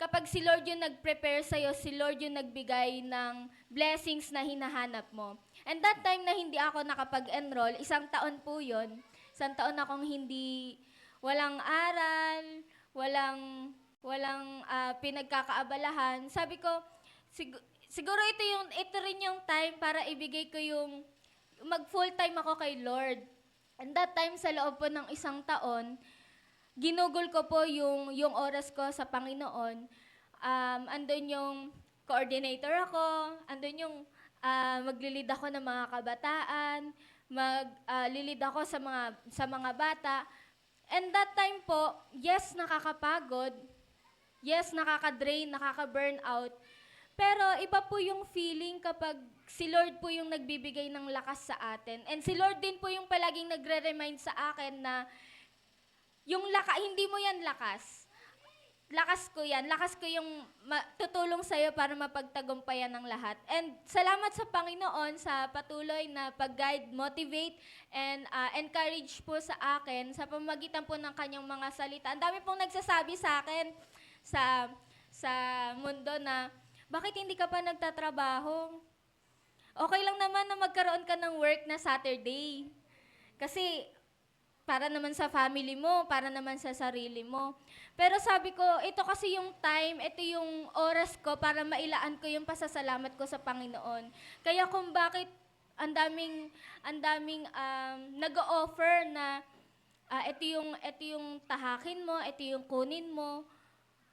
kapag si Lord yung nag-prepare sa'yo, si Lord yung nagbigay ng blessings na hinahanap mo. And that time na hindi ako nakapag-enroll, 1 taon po yun. 1 taon akong walang aral, walang pinagkakaabalahan. Sabi ko, siguro ito rin yung time para ibigay ko mag-full time ako kay Lord. And that time, sa loob po ng 1 taon, ginugol ko po yung oras ko sa Panginoon. Andun yung coordinator ako, andun yung maglilid ako ng mga kabataan, maglilid ako sa mga bata. And that time po, yes, nakakapagod, yes, nakaka-drain, nakaka-burn out, pero iba po yung feeling kapag si Lord po yung nagbibigay ng lakas sa atin. And si Lord din po yung palaging nagre-remind sa akin na hindi mo yan lakas. Lakas ko yan. Lakas ko yung tutulong sa'yo para mapagtagumpayan ng lahat. And salamat sa Panginoon sa patuloy na pag-guide, motivate, and encourage po sa akin sa pamamagitan po ng kanyang mga salita. Ang dami pong nagsasabi sa akin sa mundo na, bakit hindi ka pa nagtatrabaho? Okay lang naman na magkaroon ka ng work na Saturday. Kasi para naman sa family mo, para naman sa sarili mo. Pero sabi ko, ito kasi yung time, ito yung oras ko para mailaan ko yung pasasalamat ko sa Panginoon. Kaya kung bakit ang daming nag-o-offer na ito yung tahakin mo, ito yung kunin mo.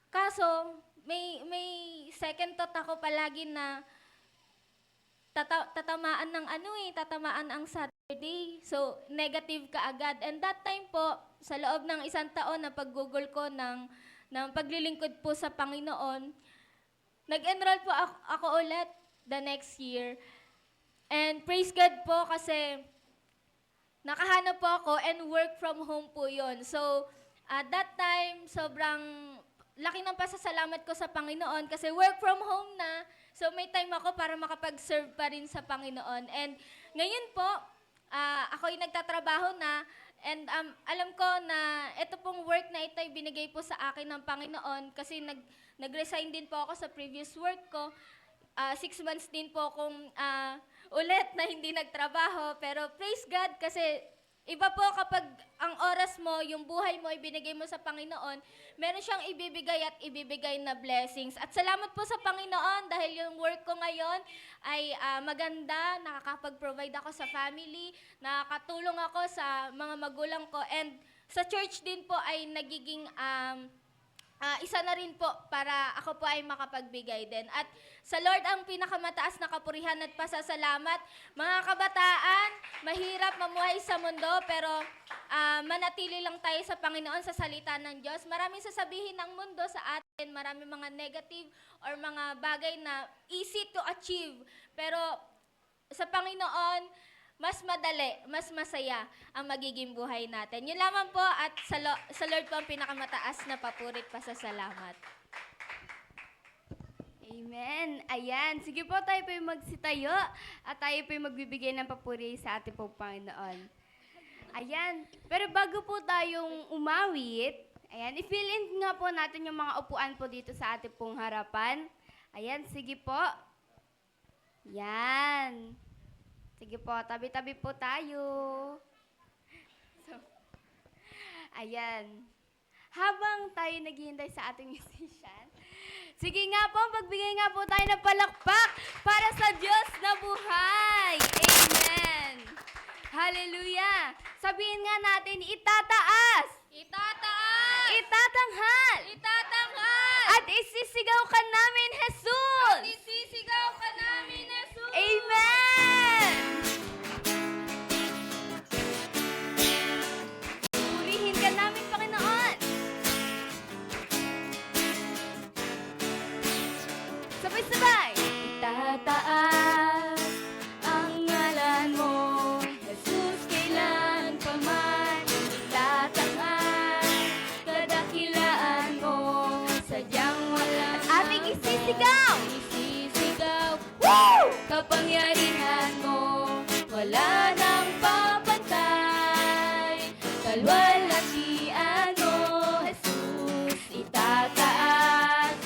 Kaso, may second thought ako palagi na tatamaan ang Saturday. So, negative ka agad. And that time po, sa loob ng 1 taon na paggugol ko ng paglilingkod po sa Panginoon, nag-enroll po ako ulit the next year. And praise God po kasi nakahanap po ako and work from home po yon. So, at that time, sobrang laki ng pasasalamat ko sa Panginoon kasi work from home na. So may time ako para makapag-serve pa rin sa Panginoon. And ngayon po, ako ay nagtatrabaho na and alam ko na ito pong work na ito ay binigay po sa akin ng Panginoon kasi nag-resign din po ako sa previous work ko. 6 months din po akong ulit na hindi nagtrabaho. Pero praise God kasi iba po kapag ang oras mo, yung buhay mo, ibinigay mo sa Panginoon, meron siyang ibibigay na blessings. At salamat po sa Panginoon dahil yung work ko ngayon ay maganda, nakakapag-provide ako sa family, nakakatulong ako sa mga magulang ko, and sa church din po ay nagiging isa na rin po para ako po ay makapagbigay din. At sa Lord ang pinakamataas na kapurihan at pasasalamat. Mga kabataan, mahirap mamuhay sa mundo pero manatili lang tayo sa Panginoon, sa salita ng Diyos. Maraming sasabihin ng mundo sa atin, maraming mga negative or mga bagay na easy to achieve. Pero sa Panginoon, mas madali, mas masaya ang magiging buhay natin. Yun lamang po at sa Lord po ang pinakamataas na papurit pasasalamat. Amen. Ayan. Sige po, tayo po yung magsitayo at tayo po yung magbibigay ng papuri sa ating pong Panginoon. Ayan. Pero bago po tayong umawit, ayan, i-fill in nga po natin yung mga upuan po dito sa ating pong harapan. Ayan, sige po. Yan. Sige po, tabi-tabi po tayo. So, ayan. Habang tayo naghihintay sa ating musician, sige nga po, magbigay nga po tayo ng palakpak para sa Diyos na buhay. Amen. Hallelujah. Sabihin nga natin, itataas. Itataas! Itatanghal. Itatanghal! At isisigaw ka namin, Jesus. At isisigaw ka namin, Jesus! Amen. Purihin ka namin, Panginoon. Sabay-sabay. Itataas ang ngalan mo, Jesus, kailan pa man. Itatanghal kadakilaan mo, sadyang walang ating isisigaw. Isisigaw Woo! kapangyarihan mo, wala nang papantay. Kalwalhatian mo, Jesus, itataas,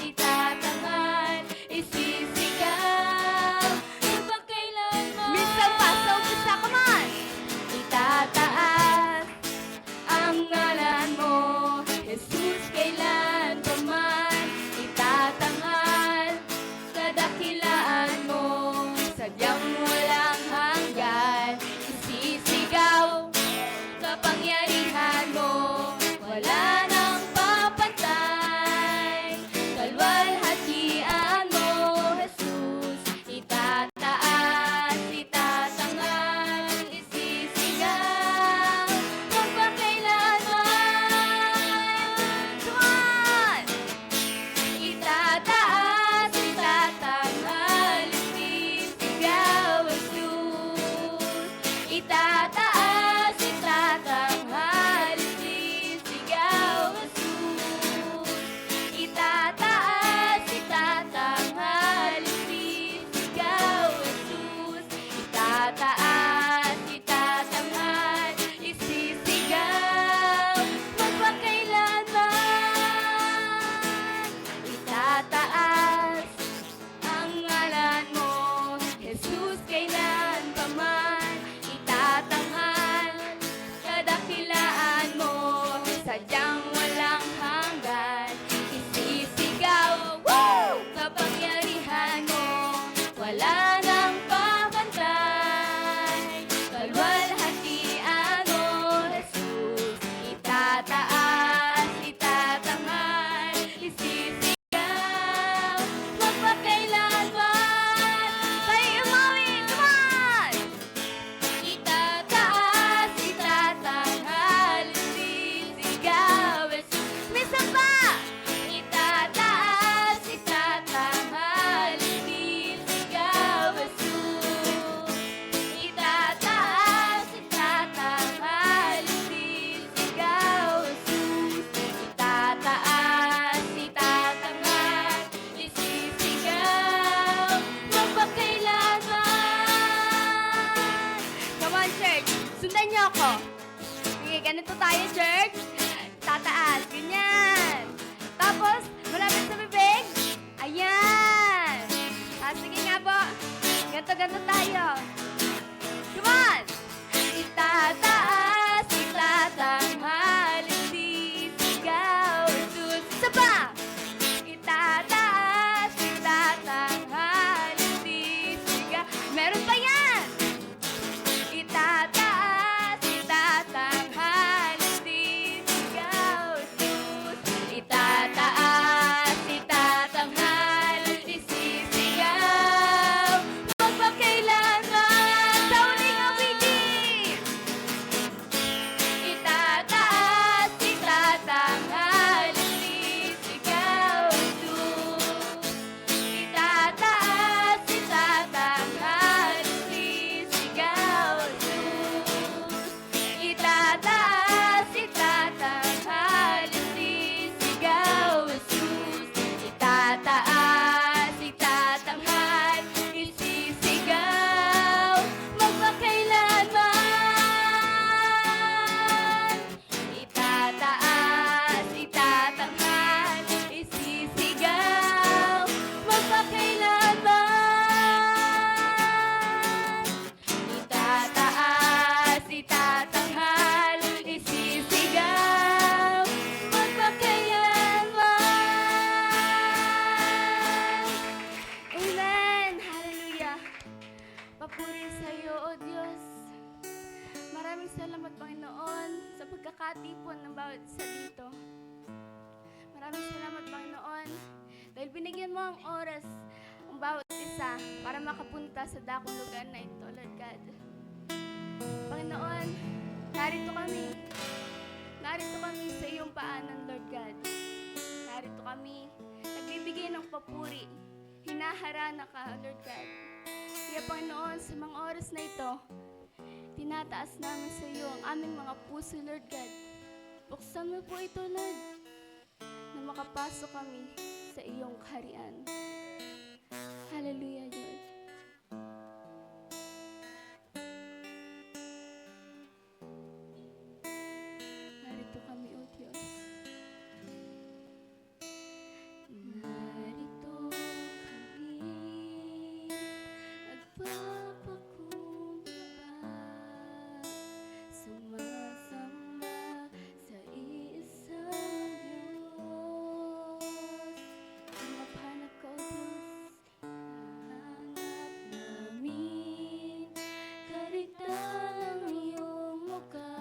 maganda tayo. Come on! Itataas, itatanghal, sisigaw, sus. Isa pa! Itataas, itatanghal, sisigaw. Meron pa yan! Itataas, itatanghal, sisigaw, sus. Itataas, itatanghal, isisigaw. Magpakailanman sa uling awitin. Itataas, itatanghal, isisigaw, sus. Itataas, itatanghal, isisigaw, sus. Itataas, itatanghal, isisigaw, sus. Itataas, itatanghal, isisigaw, magpakailanman. Itataas, itatanghal, isisigaw, magpakailanman. Itataas, itatanghal, isisigaw, magpakailanman. Amen! Hallelujah! Papuri sa iyo, O Diyos. Maraming salamat, Panginoon, sa pagkakatipon ng bawat isa dito. Maraming salamat, Panginoon, dahil binigyan mo ang oras ang bawat isa para makapunta sa dakong lugar na ito, Lord God. Panginoon, narito kami. Narito kami sa iyong paanan, Lord God. Narito kami, nagbibigay ng papuri. Hinaharana ka, Lord God. Kaya, Panginoon, sa mga oras na ito, tinataas namin sa iyo ang aming mga puso, Lord God. Buksan mo po ito, Lord, na makapasok kami sa iyong kaharian. Hallelujah, Lord. Narito kami, O Diyos. Narito kami, nagpapakumbaba, sumasamba sa isang Diyos. Hanap-hanap ka, O Diyos, hanap namin, karigtan ang iyong mukha.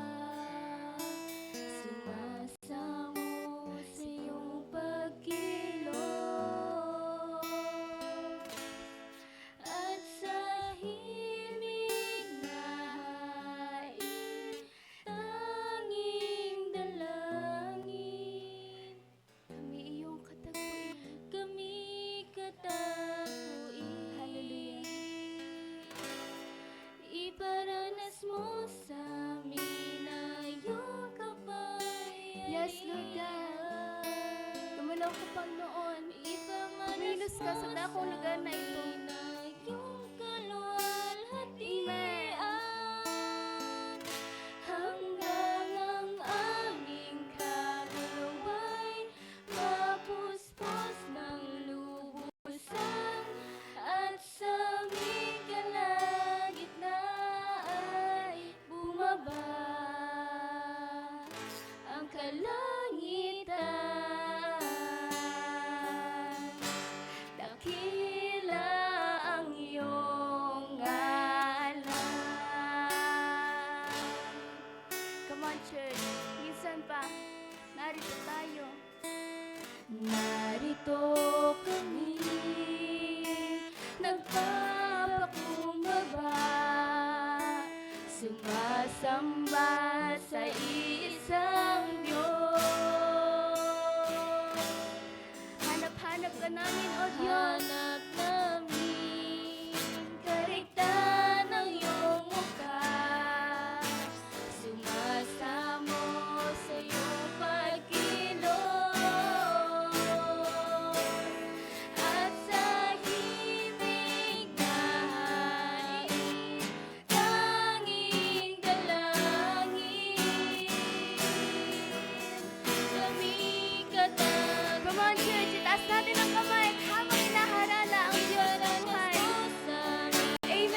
Sumasamo sa iyong pagkilos, at sa himig na hain, tanging dalangin. Kami iyong katagpuin. Kami katagpuin. Hallelujah. Iparanas mo sa amin ang iyong kapayapaan. Yes, Lord God. Gumalaw ka, Panginoon. Kumilos ka sa dakong lugar na ito. Hanggang ang aming kaluluwa'y mapuspos ng lubusan, at sa aming kalagitnaan ay bumaba ang kalangitan. Dakila ang iyong ngalan. Come on, church. Minsan pa, narito tayo. Narito kami, nagpapakumbaba, sumasamba sa isang Diyos. Hanap-hanap ka namin, O Diyos. Hanap namin, karigtan ang iyong mukha. Sumasamo sa iyong pagkilos, at sa himig na hain, tanging dalangin. Kami katag. Come on, church, itaas natin ang kamay habang inaharala ang Diyos ng buhay. Amen.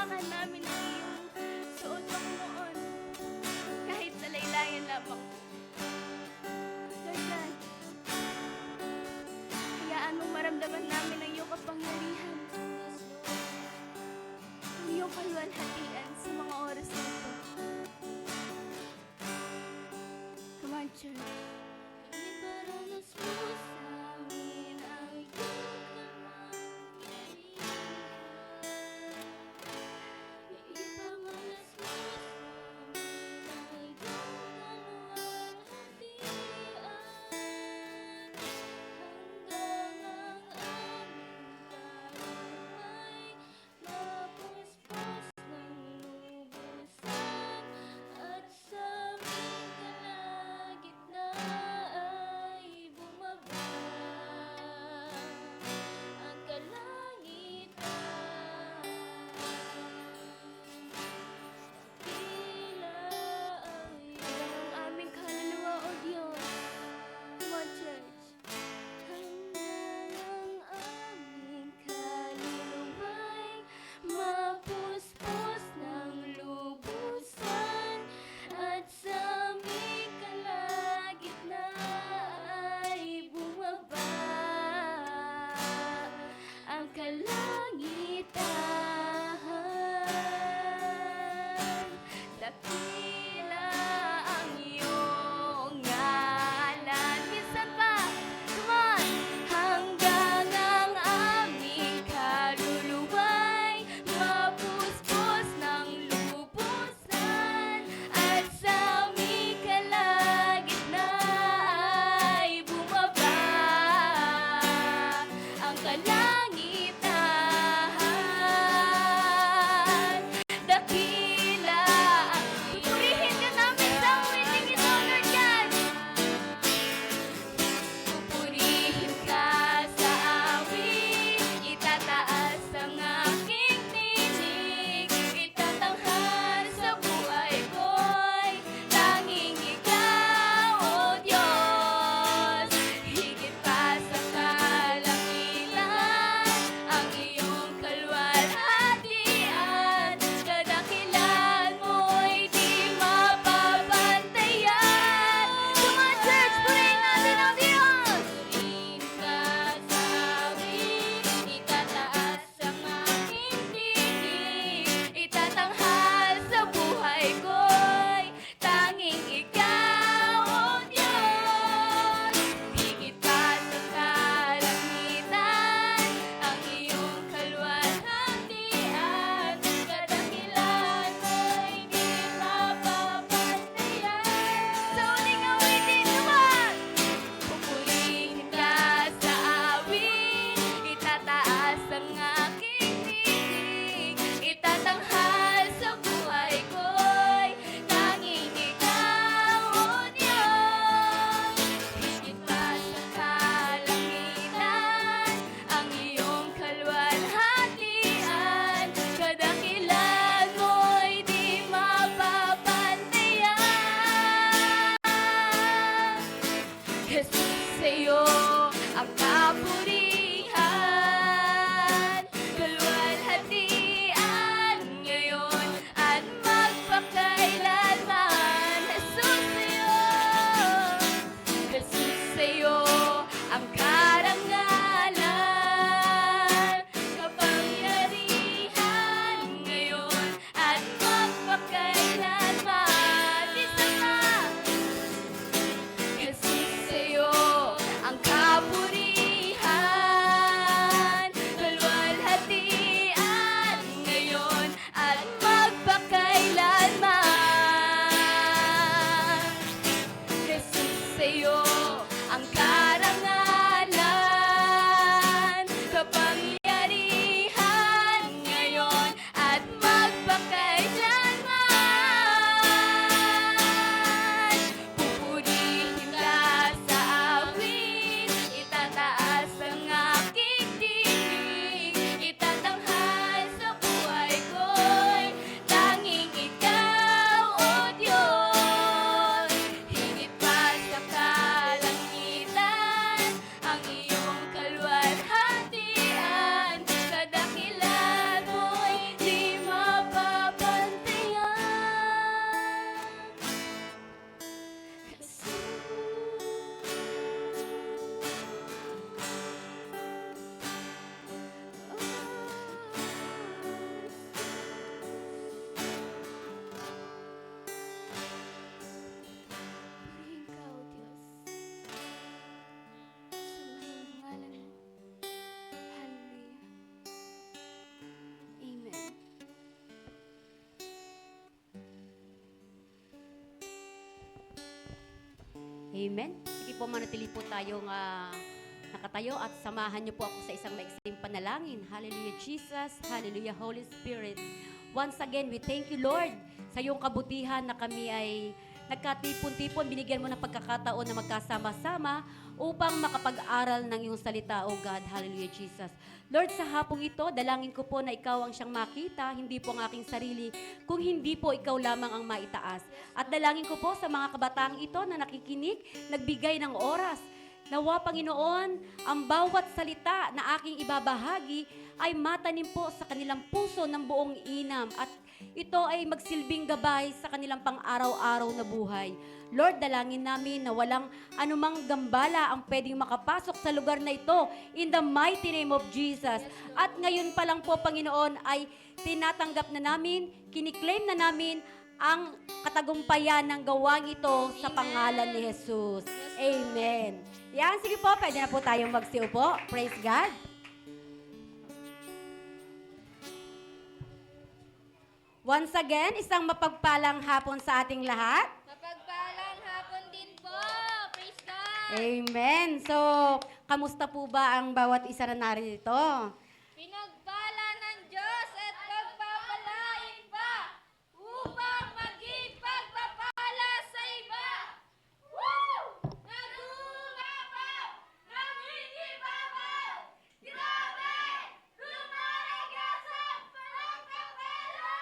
hawakan namin ang iyong suot, Panginoon. Kahit sa laylayan lamang. Lord God, hayaan mong maramdaman namin ang iyong kapangyarihan. Ang iyong kaluwalhatian sa mga oras na ito. Come on, church. Iparanas mo sa amin ang iyong kapangyarihan. Ipamalas mo sa amin ang iyong kaluwalhatian. Hanggang ang aming kaluway mapuspos ng Amen. Sige po, manatili po tayong nakatayo at samahan niyo po ako sa isang maikling panalangin. Hallelujah, Jesus. Hallelujah, Holy Spirit. Once again, we thank you, Lord, sa iyong kabutihan na kami ay nagkatipon-tipon. Binigyan mo ng pagkakataon na magkasama-sama upang makapag-aral ng iyong salita, O God. Hallelujah, Jesus. Lord, sa hapong ito, dalangin ko po na ikaw ang siyang makita, hindi po ang aking sarili, kung hindi po ikaw lamang ang maitaas. At dalangin ko po sa mga kabataang ito na nakikinig, nagbigay ng oras. Nawa, Panginoon, ang bawat salita na aking ibabahagi ay matanim po sa kanilang puso ng buong inam at ito ay magsilbing gabay sa kanilang pang-araw-araw na buhay. Lord, dalangin namin na walang anumang gambala ang pwedeng makapasok sa lugar na ito in the mighty name of Jesus. At ngayon pa lang po, Panginoon, ay tinatanggap na namin, kiniklaim na namin ang katagumpayan ng gawang ito sa pangalan ni Jesus. Amen. Yan, sige po, pwede na po tayong magsiupo. Praise God. Once again, isang mapagpalang hapon sa ating lahat. Mapagpalang hapon din po. Praise God. Amen. So, kamusta po ba ang bawat isa na narito? Pinagpala ng Diyos at pagpapalain pa upang maging pagpapala sa iba. Woo! Nagumapaw! Nangingibabaw! Grabe! Lumalagasang pagpapala!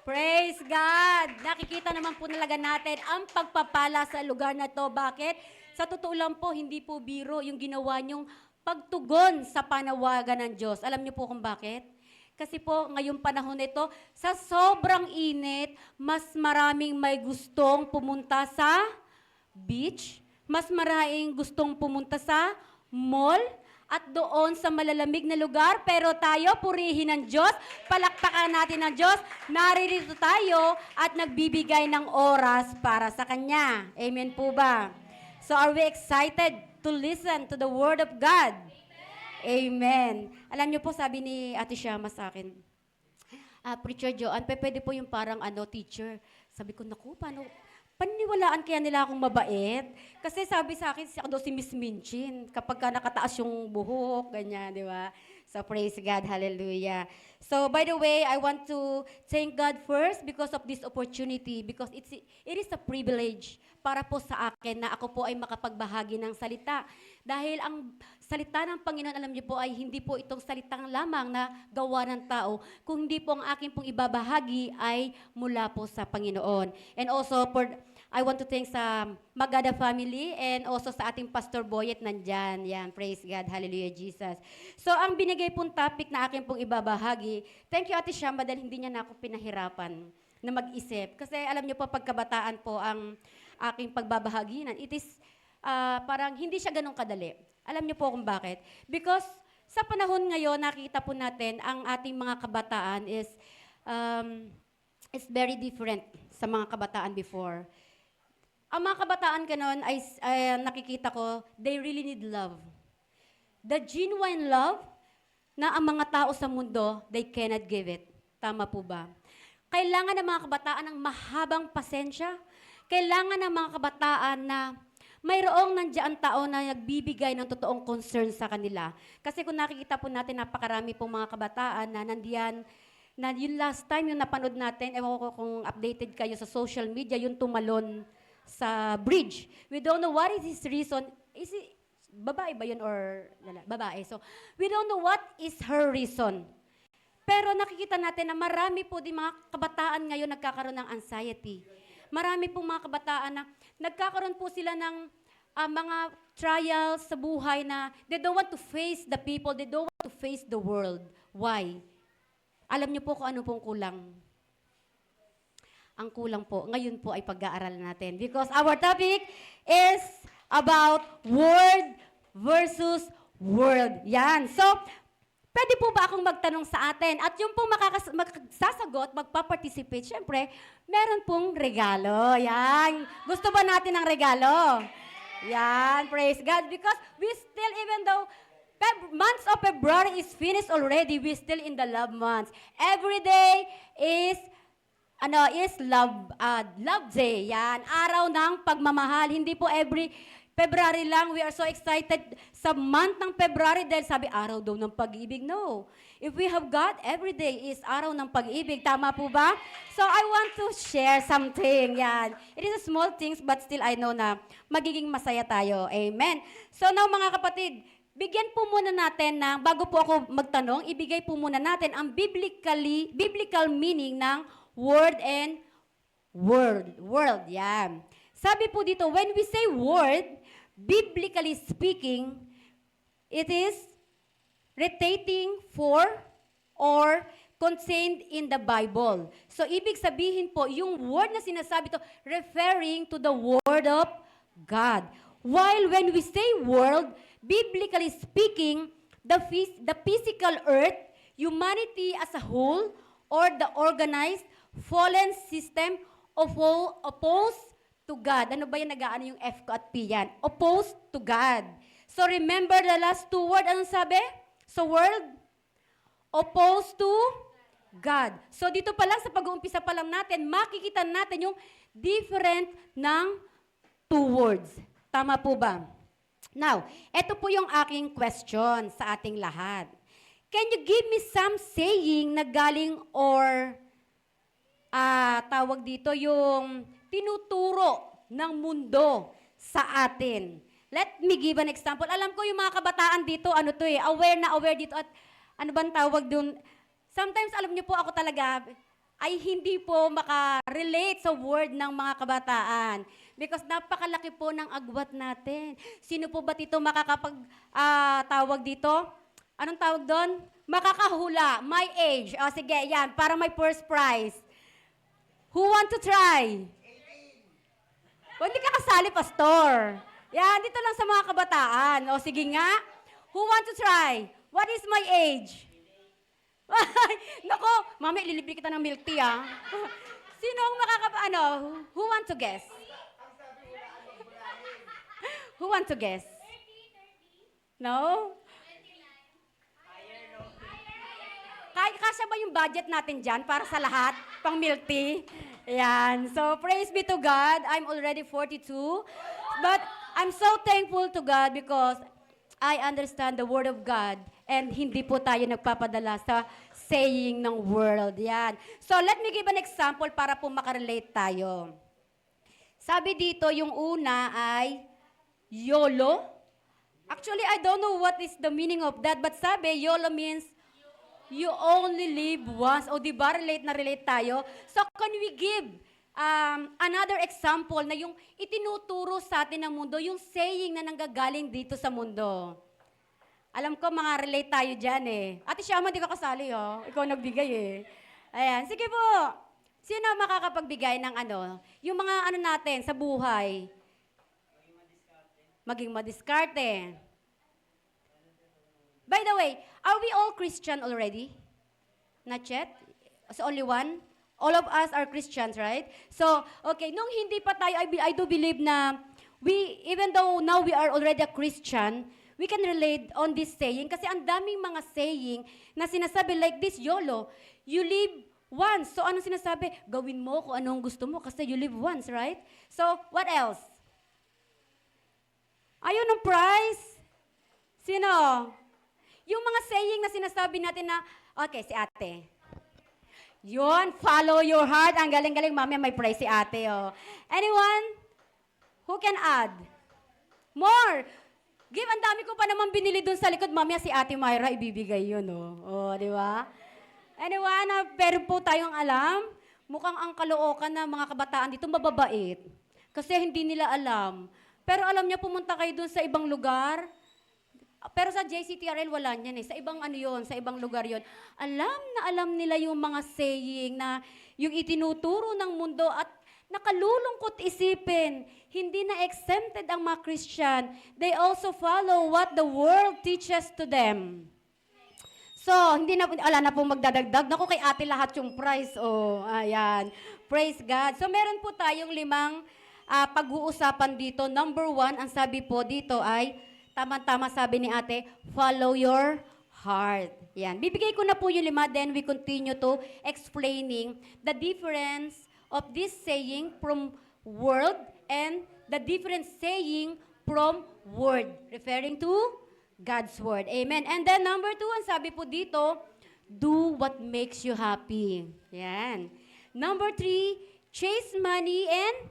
Praise God! Nakikita naman po talaga natin ang pagpapala sa lugar na to. Bakit? Sa totoo lang po, hindi po biro yung ginawa niyong pagtugon sa panawagan ng Diyos. Alam niyo po kung bakit? Kasi po, ngayong panahon nito, sa sobrang init, mas maraming may gustong pumunta sa beach, mas maraming gustong pumunta sa mall, at doon sa malalamig na lugar. Pero tayo, purihin ng Diyos, palakpakan natin ng Diyos, naririto tayo at nagbibigay ng oras para sa Kanya. Amen po ba? So are we excited to listen to the Word of God? Amen. Alam niyo po, sabi ni Ate Shama sa akin, Preacher Joanne, pwede po yung parang teacher. Sabi ko, naku, paano? Paniniwalaan kaya nila akong mabait? Kasi sabi sa akin, ako daw si Miss Minchin. Kapag ka nakataas yung buhok, ganyan, di ba? So praise God, hallelujah. So by the way, I want to thank God first because of this opportunity, because it is a privilege para po sa akin na ako po ay makapagbahagi ng salita. Dahil ang salita ng Panginoon, alam niyo po, ay hindi po itong salitang lamang na gawa ng tao, kung hindi po ang akin pong ibabahagi ay mula po sa Panginoon. And also, I want to thank sa Magada family and also sa ating Pastor Boyet nandyan. Yan, praise God, hallelujah, Jesus. So, ang binigay pong topic na akin pong ibabahagi, thank you, Ate Shamba, dahil hindi niya na ako pinahirapan na mag-isip. Kasi alam niyo po, pagkabataan po ang aking pagbabahaginan, it is parang hindi siya ganun kadali. Alam niyo po kung bakit? Because sa panahon ngayon, nakita po natin ang ating mga kabataan is very different sa mga kabataan before. Ang mga kabataan kanon ay nakikita ko, they really need love. The genuine love na ang mga tao sa mundo, they cannot give it. Tama po ba? Kailangan ng mga kabataan ng mahabang pasensya. Kailangan ng mga kabataan na mayroong nandiyan tao na nagbibigay ng totoong concern sa kanila. Kasi kung nakikita po natin, napakarami pong mga kabataan na nandiyan, na yung last time yung napanood natin, ewan ko kung updated kayo sa social media, yung tumalon sa bridge. We don't know what is his reason. Is it, babae ba yun or babae? So, we don't know what is her reason. Pero nakikita natin na marami po din mga kabataan ngayon nagkakaroon ng anxiety. Marami pong mga kabataan na nagkakaroon po sila ng mga trials sa buhay na they don't want to face the people, they don't want to face the world. Why? Alam niyo po kung ano pong kulang. Ang kulang po, ngayon po ay pag-aaralan natin. Because our topic is about word versus world. Yan. So, pwede po ba akong magtanong sa atin? At yung pong magsasagot, magpa-participate, syempre, meron pong regalo. Yan. Gusto ba natin ng regalo? Yan. Praise God. Because we still, even though months of February is finished already, we still in the love months. Every day is is Love Day. Yan, araw ng pagmamahal. Hindi po every February lang. We are so excited sa month ng February dahil sabi, araw daw ng pag-ibig. No. If we have God, every day is araw ng pag-ibig. Tama po ba? So I want to share something. Yan. It is a small things but still I know na magiging masaya tayo. Amen. So now mga kapatid, bigyan po muna natin ng, bago po ako magtanong, ibigay po muna natin ang biblical meaning ng word and world. Yan. Sabi po dito, when we say word, biblically speaking, it is relating for or contained in the Bible. So, ibig sabihin po, yung word na sinasabi to, referring to the word of God. While when we say world, biblically speaking, the physical earth, humanity as a whole, or the organized, fallen system opposed to God. Ano ba yan? Nag-aano yung F ko at P yan? Opposed to God. So remember the last two words. Anong sabi? So world, opposed to God. So dito pa lang, sa pag-uumpisa pa lang natin, makikita natin yung different ng two words. Tama po ba? Now, ito po yung aking question sa ating lahat. Can you give me some saying na galing or tawag dito yung tinuturo ng mundo sa atin? Let me give an example. Alam ko yung mga kabataan dito, aware na aware dito at ano bang tawag dun? Sometimes alam niyo po ako talaga ay hindi po makarelate sa word ng mga kabataan. Because napakalaki po ng agwat natin. Sino po ba dito tawag dito? Anong tawag doon? Makakahula. My age. O sige, yan. Para may first prize. Who want to try? 18. O, hindi ka kasali, pastor. Yan, dito lang sa mga kabataan. O sige nga. Who want to try? What is my age? Nako, mami, lilibre kita ng milk tea, ah. Sino ang who want to guess? Who want to guess? 30. No? 29. Kasya ba yung budget natin dyan para sa lahat? Pang milk tea? Ayan. So, praise be to God. I'm already 42. But I'm so thankful to God because I understand the Word of God and hindi po tayo nagpapadala sa saying ng world. Yan. So, let me give an example para po makarelate tayo. Sabi dito, yung una ay YOLO. Actually, I don't know what is the meaning of that, but sabi, YOLO means you only live once. O, di ba? Relate tayo. So, can we give another example na yung itinuturo sa atin ng mundo, yung saying na nanggagaling dito sa mundo? Alam ko, mga relate tayo dyan eh. Ate Shama, di ka kasali oh. Ikaw nagbigay eh. Ayan, sige po. Sino makakapagbigay ng yung mga natin sa buhay? Maging madiskarte. By the way, are we all Christian already? Not yet? So only one? All of us are Christians, right? So, okay, nung hindi pa tayo, I do believe na even though now we are already a Christian, we can relate on this saying kasi ang daming mga saying na sinasabi like this, YOLO, you live once. So, anong sinasabi? Gawin mo kung anong gusto mo kasi you live once, right? So, what else? Ayun ang prize? Sino? Yung mga saying na sinasabi natin na, okay, si ate. Yun, follow your heart. Ang galing-galing, mami, may prize si ate, oh. Anyone? Who can add? More! Give, ang dami ko pa naman binili dun sa likod. Mamaya si Ate Myra, ibibigay yun, oh. Oh, di ba? Anyone, pero po tayong alam, mukhang ang kalookan ng mga kabataan dito mababait. Kasi hindi nila alam. Pero alam niya, pumunta kayo dun sa ibang lugar. Pero sa JCTRL, wala niyan eh. Sa ibang sa ibang lugar yon. Alam nila yung mga saying na yung itinuturo ng mundo at nakalulungkot isipin, hindi na exempted ang mga Christian. They also follow what the world teaches to them. So, wala na pong magdadagdag. Naku, kay ate lahat yung prize. Oh, ayan. Praise God. So, meron po tayong 5 pag-uusapan dito. Number 1, ang sabi po dito ay, tama-tama sabi ni ate, follow your heart. Yan. Bibigay ko na po yung 5, then we continue to explaining the difference of this saying from world and the different saying from word, referring to God's word. Amen. And then number 2, ang sabi po dito, do what makes you happy. Yan. Number 3, chase money and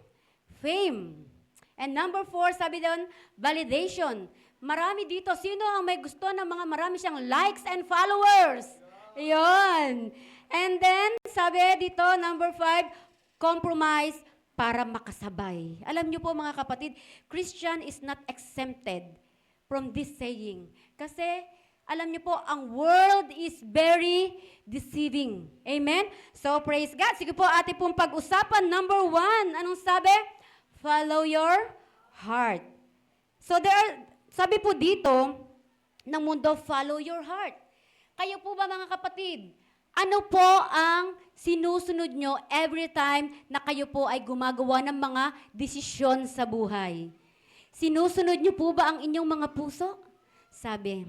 fame. And number 4, sabi doon, validation. Marami dito, sino ang may gusto ng mga marami siyang likes and followers? Yun. And then, sabi dito, number 5, compromise para makasabay. Alam niyo po mga kapatid, Christian is not exempted from this saying. Kasi, alam niyo po, ang world is very deceiving. Amen? So, praise God. Sige po, ating pong pag-usapan. Number 1, anong sabi? Follow your heart. So, sabi po dito, ng mundo, follow your heart. Kayo po ba mga kapatid, ano po ang sinusunod nyo every time na kayo po ay gumagawa ng mga desisyon sa buhay? Sinusunod nyo po ba ang inyong mga puso? Sabi,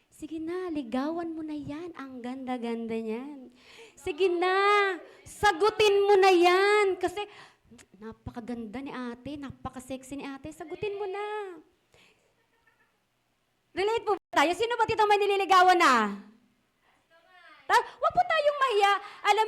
sige na, ligawan mo na yan. Ang ganda-ganda niyan. Sige na, sagutin mo na yan. Kasi napakaganda ni ate, napaka-sexy ni ate. Sagutin mo na. Relate po ba tayo? Sino ba dito may nililigawan na? Huwag po tayong mahiya. Alam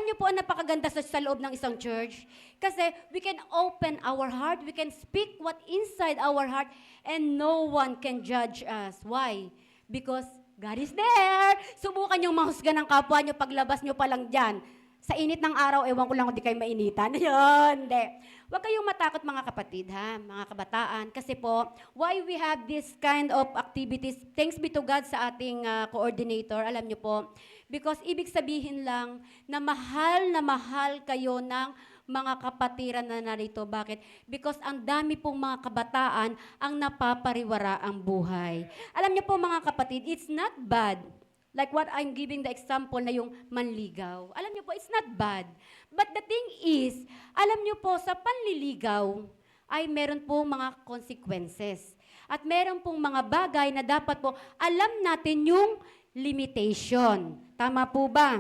niyo po ang napakaganda sa loob ng isang church. Kasi we can open our heart, we can speak what inside our heart, and no one can judge us. Why? Because God is there. Subukan niyong mahusga ng kapwa niyo paglabas niyo pa lang dyan. Sa init ng araw, ewan ko lang kung di kayo mainitan. Yun, hindi. Huwag kayong matakot mga kapatid, ha? Mga kabataan. Kasi po, why we have this kind of activities, thanks be to God sa ating coordinator, alam niyo po, because ibig sabihin lang na mahal kayo ng mga kapatiran na narito. Bakit? Because ang dami pong mga kabataan ang napapariwara ang buhay. Alam niyo po mga kapatid, it's not bad. Like what I'm giving the example na yung manligaw. Alam niyo po, it's not bad. But the thing is, alam niyo po, sa panliligaw ay meron pong mga consequences. At meron pong mga bagay na dapat po alam natin yung limitation. Tama po ba?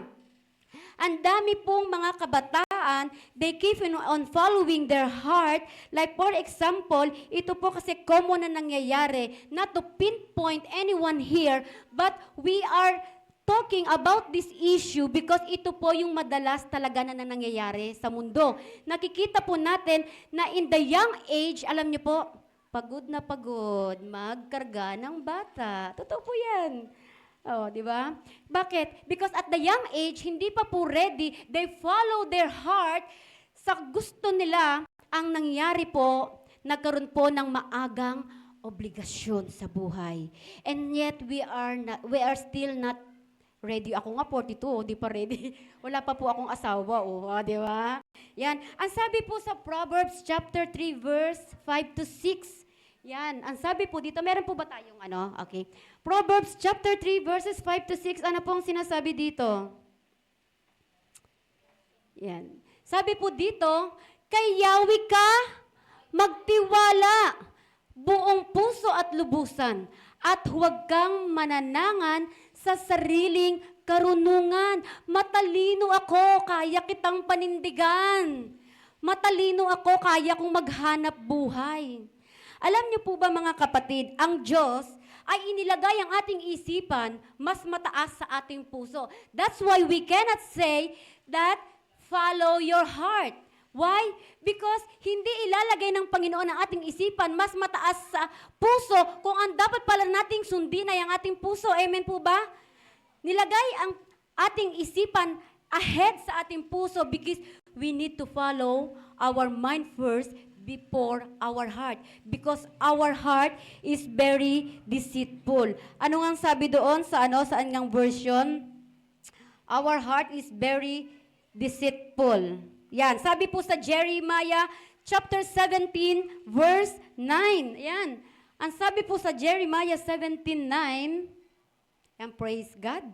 Ang dami pong mga kabataan, they keep on following their heart. Like for example, ito po kasi common na nangyayari, not to pinpoint anyone here, but we are talking about this issue because ito po yung madalas talaga na nangyayari sa mundo. Nakikita po natin na in the young age, alam niyo po, pagod na pagod, magkarga ng bata. Totoo po yan. Oh, di ba? Bakit? Because at the young age, hindi pa po ready, they follow their heart sa gusto nila. Ang nangyari po, nagkaroon po ng maagang obligasyon sa buhay. And yet, we are still not ready. Ako nga 42, di pa ready. Wala pa po akong asawa, di ba? Yan. Ang sabi po sa Proverbs chapter 3, verse 5 to 6, yan, ang sabi po dito, meron po ba tayong okay. Proverbs chapter 3 verses 5 to 6, ano pong sinasabi dito? Yan. Sabi po dito, kay Yahweh ka magtiwala, buong puso at lubusan, at huwag kang mananangan sa sariling karunungan. Matalino ako, kaya kitang panindigan. Matalino ako, kaya kong maghanap buhay. Alam niyo po ba mga kapatid, ang Diyos ay inilagay ang ating isipan mas mataas sa ating puso. That's why we cannot say that follow your heart. Why? Because hindi ilalagay ng Panginoon ang ating isipan mas mataas sa puso kung ang dapat pala nating sundin ay ang ating puso. Amen po ba? Nilagay ang ating isipan ahead sa ating puso because we need to follow our mind first before our heart. Because our heart is very deceitful. Ano nga sabi doon sa saan ngang version? Our heart is very deceitful. Yan, sabi po sa Jeremiah chapter 17 verse 9. Yan. Ang sabi po sa Jeremiah 17:9, yan, praise God.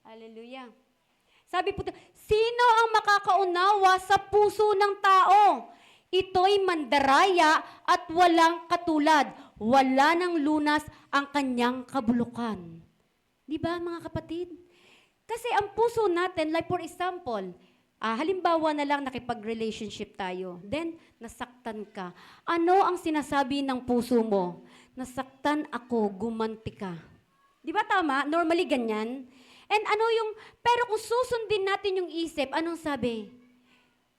Hallelujah. Sabi po, sino ang makakaunawa sa puso ng tao? Ito'y mandaraya at walang katulad. Wala ng lunas ang kanyang kabulukan. Di ba, mga kapatid? Kasi ang puso natin, like for example, halimbawa na lang nakipag-relationship tayo, then nasaktan ka. Ano ang sinasabi ng puso mo? Nasaktan ako, gumanti ka. Di ba tama? Normally ganyan. And pero kung susundin natin yung isip, anong sabi?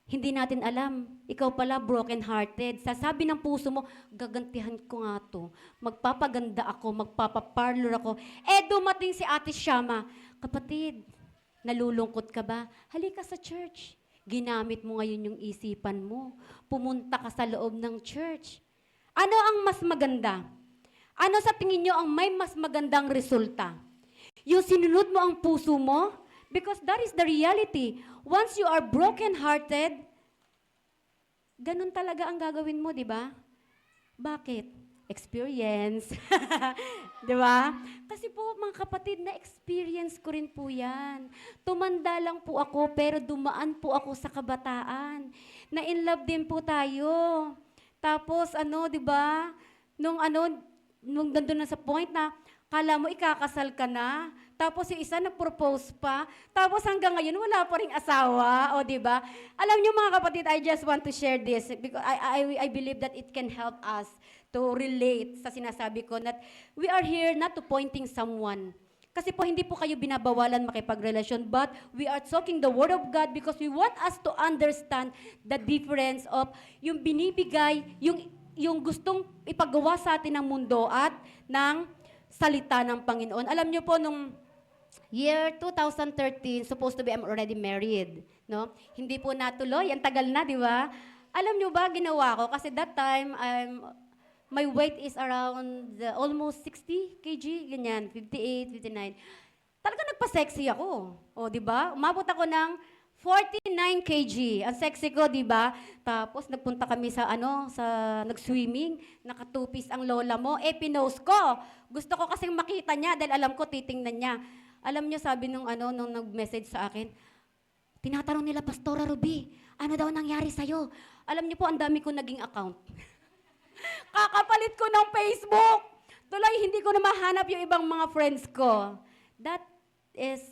Hindi natin alam. Ikaw pala broken-hearted. Sasabi ng puso mo, gagantihan ko nga to. Magpapaganda ako, magpapaparlor ako. Dumating si Ate Shama. Kapatid, nalulungkot ka ba? Halika sa church. Ginamit mo ngayon yung isipan mo. Pumunta ka sa loob ng church. Ano ang mas maganda? Ano sa tingin nyo ang may mas magandang resulta? Yung sinunod mo ang puso mo? Because that is the reality. Once you are broken-hearted, ganun talaga ang gagawin mo, di ba? Bakit? Experience. Di ba? Kasi po, mga kapatid, na-experience ko rin po yan. Tumanda lang po ako, pero dumaan po ako sa kabataan. Na-in love din po tayo. Tapos, di ba? Nung nandun na sa point na, kala mo ikakasal ka na, tapos yung isa nag-propose pa, tapos hanggang ngayon wala pa ring asawa, o di ba? Alam niyo mga kapatid, I just want to share this because I believe that it can help us to relate sa sinasabi ko that we are here not to pointing someone. Kasi po hindi po kayo binabawalan makipagrelasyon, but we are talking the Word of God because we want us to understand the difference of yung binibigay, yung gustong ipagawa sa atin ng mundo at ng salita ng Panginoon. Alam niyo po, nung year 2013, supposed to be I'm already married. No? Hindi po natuloy, ang tagal na, di ba? Alam niyo ba, ginawa ko, kasi that time, my weight is around almost 60 kg, ganyan, 58, 59. Talaga nagpa-sexy ako. O, di ba? Umabot ako ng 49 kg. Ang sexy ko, di ba? Tapos nagpunta kami sa nag-swimming, nakatupis ang lola mo. Pinost ko. Gusto ko kasing makita niya dahil alam ko titingnan niya. Alam niyo, sabi nung nag-message sa akin, tinatanong nila, Pastora Ruby, ano daw nangyari sa'yo? Alam niyo po, ang dami ko naging account. Kakapalit ko ng Facebook. Tuloy, hindi ko na mahanap yung ibang mga friends ko. That is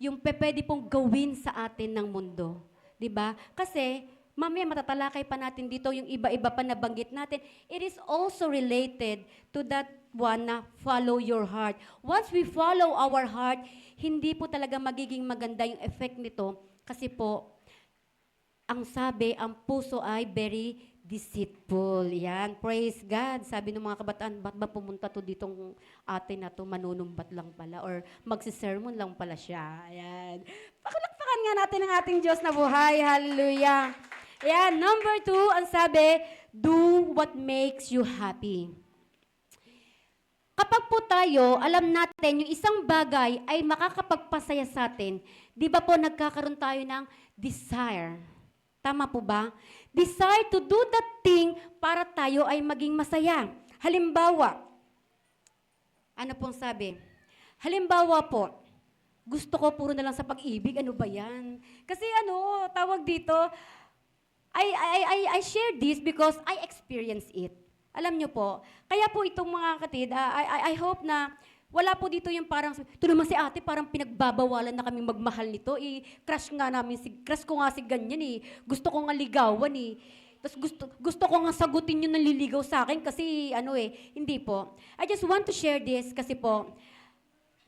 yung pwede pong gawin sa atin ng mundo. 'Di ba? Kasi, mamaya matatalakay pa natin dito yung iba-iba pa nabanggit natin. It is also related to that one na follow your heart. Once we follow our heart, hindi po talaga magiging maganda yung effect nito. Kasi po, ang sabi, ang puso ay very deceitful. Yan. Praise God. Sabi ng mga kabataan, ba't ba pumunta to ditong ate na to, manunumbat lang pala, or magsisermon lang pala siya. Yan. Pakalakpakan nga natin ang ating Diyos na buhay. Hallelujah. Yan. Number 2, ang sabi, do what makes you happy. Kapag po tayo, alam natin, yung isang bagay ay makakapagpasaya sa atin, di ba po nagkakaroon tayo ng desire? Tama po ba? Desire to do that thing para tayo ay maging masaya. Halimbawa, ano pong sabi? Halimbawa po, gusto ko puro na lang sa pag-ibig, ano ba yan? Kasi tawag dito, I share this because I experience it. Alam nyo po, kaya po itong mga kapatid, I hope na wala po dito yung parang, ito naman si ate, parang pinagbabawalan na kaming magmahal nito. Crush ko nga si ganyan eh. Gusto ko nga ligawan eh. Tapos gusto ko nga sagutin yung naliligaw sa akin kasi hindi po. I just want to share this kasi po,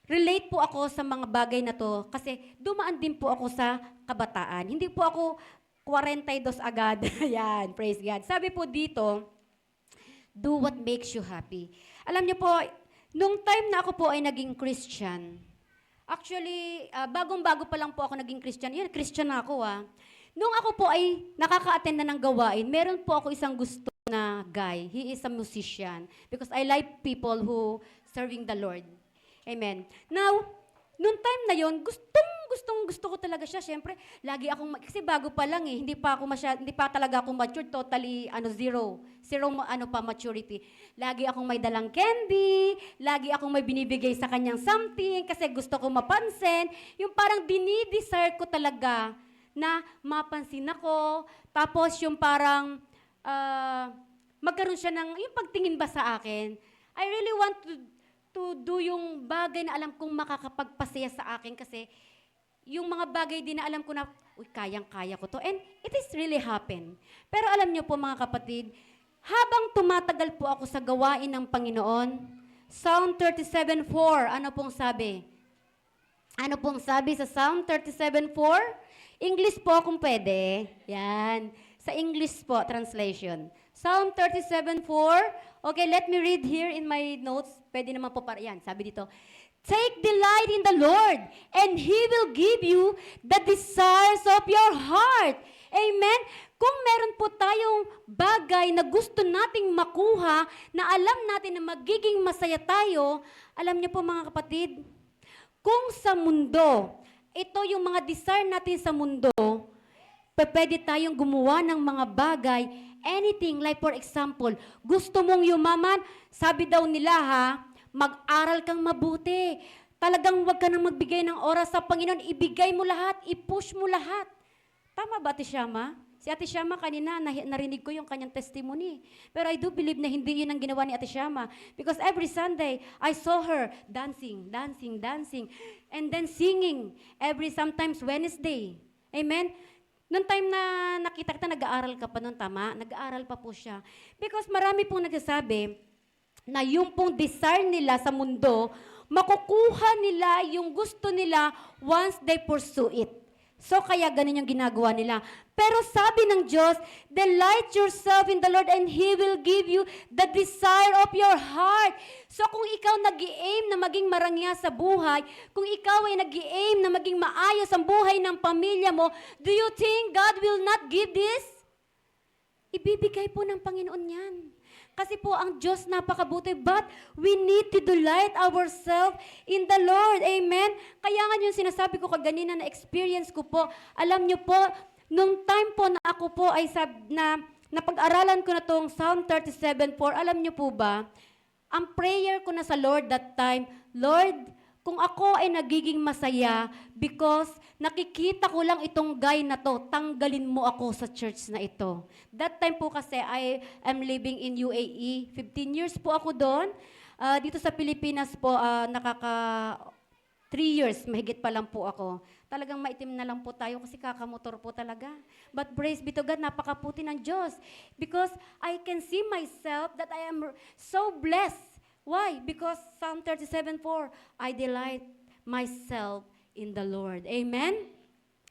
relate po ako sa mga bagay na to kasi dumaan din po ako sa kabataan. Hindi po ako 42 agad. Yan, praise God. Sabi po dito, do what makes you happy. Alam niyo po, nung time na ako po ay naging Christian, actually, bagong-bago pa lang po ako naging Christian. Yan, Christian na ako Nung ako po ay nakaka-attend na ng gawain, meron po ako isang gusto na guy. He is a musician. Because I like people who serving the Lord. Amen. Now, nung time na yon, gusto ko talaga siya. Siyempre, lagi akong, kasi bago pa lang hindi pa talaga ako mature, totally, zero maturity. Lagi akong may dalang candy, lagi akong may binibigay sa kanyang something, kasi gusto ko mapansin. Yung parang dinidesire ko talaga na mapansin ako, tapos yung parang, magkaroon siya ng, yung pagtingin ba sa akin, I really want to do yung bagay na alam kong makakapagpasaya sa akin kasi yung mga bagay din na alam ko na, uy, kayang-kaya ko to. And it is really happen. Pero alam niyo po mga kapatid, habang tumatagal po ako sa gawain ng Panginoon, Psalm 37:4, ano pong sabi? Ano pong sabi sa Psalm 37:4? English po kung pwede. Yan. Sa English po, translation. Psalm 37:4. Okay, let me read here in my notes. Pwede naman po para yan. Sabi dito, take delight in the Lord, and He will give you the desires of your heart. Amen? Kung meron po tayong bagay na gusto nating makuha, na alam natin na magiging masaya tayo, alam niyo po mga kapatid, kung sa mundo, ito yung mga desire natin sa mundo, pwede tayong gumawa ng mga bagay, anything, like for example, gusto mong yumaman, sabi daw nila ha, mag-aral kang mabuti. Talagang wag ka nang magbigay ng oras sa Panginoon, ibigay mo lahat, i-push mo lahat. Tama ba, Ate Shama? Si Ate Shama kanina, narinig ko yung kanyang testimony. Pero I do believe na hindi yun ang ginawa ni Ate Shama. Because every Sunday, I saw her dancing, dancing, dancing, and then singing sometimes Wednesday. Amen? Noong time na nakita kita, nag-aaral ka pa noon, tama? Nag-aaral pa po siya. Because marami pong nagsasabi na yung pong desire nila sa mundo, makukuha nila yung gusto nila once they pursue it. So kaya ganun yung ginagawa nila. Pero sabi ng Diyos, delight yourself in the Lord and He will give you the desire of your heart. So kung ikaw nag-i-aim na maging marangya sa buhay, kung ikaw ay nag-i-aim na maging maayos ang buhay ng pamilya mo, do you think God will not give this? Ibibigay po ng Panginoon yan. Kasi po ang Diyos napakabuti, but we need to delight ourselves in the Lord. Amen? Kaya nga yung sinasabi ko kaganina na experience ko po, alam niyo po, nung time po na ako po ay napag-aralan ko na tong Psalm 37:4, alam niyo po ba, ang prayer ko na sa Lord that time, Lord, kung ako ay nagiging masaya because nakikita ko lang itong guy na to, tanggalin mo ako sa church na ito. That time po kasi I am living in UAE. 15 years po ako doon. Dito sa Pilipinas po, 3 years, mahigit pa lang po ako. Talagang maitim na lang po tayo kasi kakamotor po talaga. But praise be to God, napakaputi ng Diyos. Because I can see myself that I am so blessed. Why? Because Psalm 37:4, I delight myself in the Lord. Amen?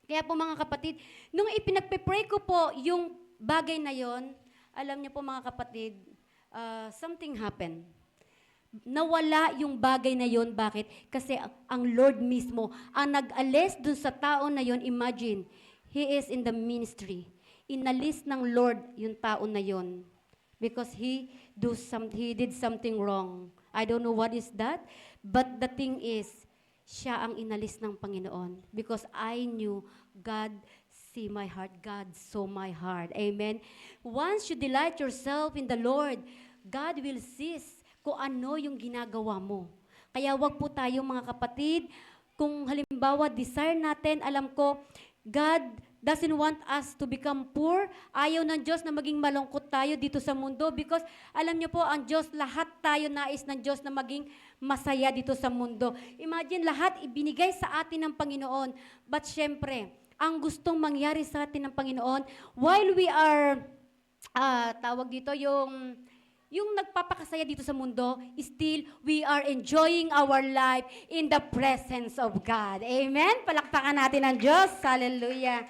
Kaya po mga kapatid, nung ipinagpe-pray ko po yung bagay na yon, alam niyo po mga kapatid, something happened. Nawala yung bagay na yon. Bakit? Kasi ang Lord mismo, ang nag-alis dun sa tao na yon, imagine, he is in the ministry. Inalis ng Lord yung tao na yon. Because he did something wrong. I don't know what is that, but the thing is, siya ang inalis ng Panginoon. Because I knew God see my heart, God saw my heart. Amen? Once you delight yourself in the Lord, God will cease kung ano yung ginagawa mo. Kaya wag po tayo mga kapatid, kung halimbawa desire natin, alam ko, God doesn't want us to become poor. Ayaw ng Diyos na maging malungkot tayo dito sa mundo because alam niyo po, ang Diyos, lahat tayo nais ng Diyos na maging masaya dito sa mundo. Imagine, lahat ibinigay sa atin ng Panginoon. But syempre, ang gustong mangyari sa atin ng Panginoon, while we are, tawag dito, yung nagpapakasaya dito sa mundo, still, we are enjoying our life in the presence of God. Amen? Palakpakan natin ang Diyos. Hallelujah.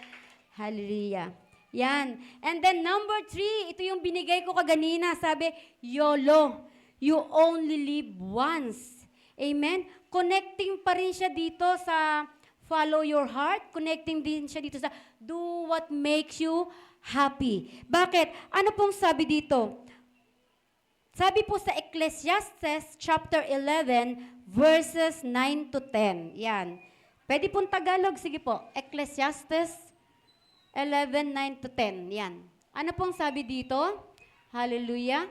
Hallelujah. Yan. And then number 3, ito yung binigay ko kaganina. Sabi, YOLO. You only live once. Amen? Connecting pa rin siya dito sa follow your heart. Connecting din siya dito sa do what makes you happy. Bakit? Ano pong sabi dito? Sabi po sa Ecclesiastes chapter 11 verses 9 to 10. Yan. Pwede pong Tagalog. Sige po. Ecclesiastes 11:9 to 10. Yan. Ano pong sabi dito? Hallelujah.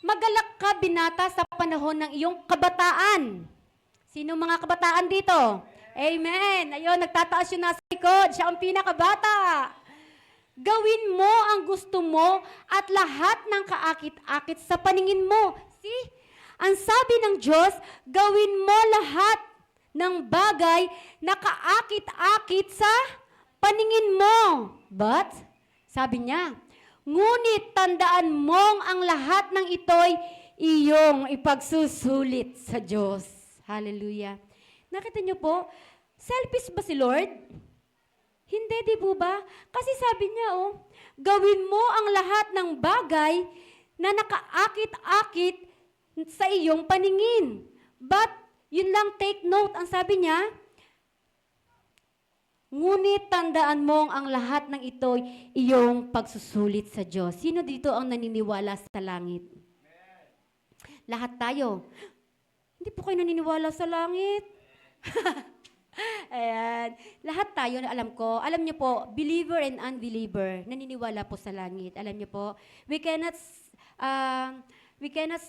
Magalak ka, binata, sa panahon ng iyong kabataan. Sino mga kabataan dito? Amen. Ayun, nagtataas yung nasa likod. Siya ang pinakabata. Gawin mo ang gusto mo at lahat ng kaakit-akit sa paningin mo. See? Ang sabi ng Diyos, gawin mo lahat ng bagay na kaakit-akit sa paningin mo. But, sabi niya, ngunit tandaan mong ang lahat ng ito'y iyong ipagsusulit sa Diyos. Hallelujah. Nakita niyo po, selfish ba si Lord? Hindi, di po ba? Kasi sabi niya, gawin mo ang lahat ng bagay na nakaakit-akit sa iyong paningin. But, yun lang, take note, ang sabi niya, ngunit tandaan mong ang lahat ng ito'y iyong pagsusulit sa Diyos. Sino dito ang naniniwala sa langit? Lahat tayo. Hindi po kayo naniniwala sa langit? Ayan. Lahat tayo, alam ko, alam niyo po, believer and unbeliever, naniniwala po sa langit. Alam niyo po, we cannot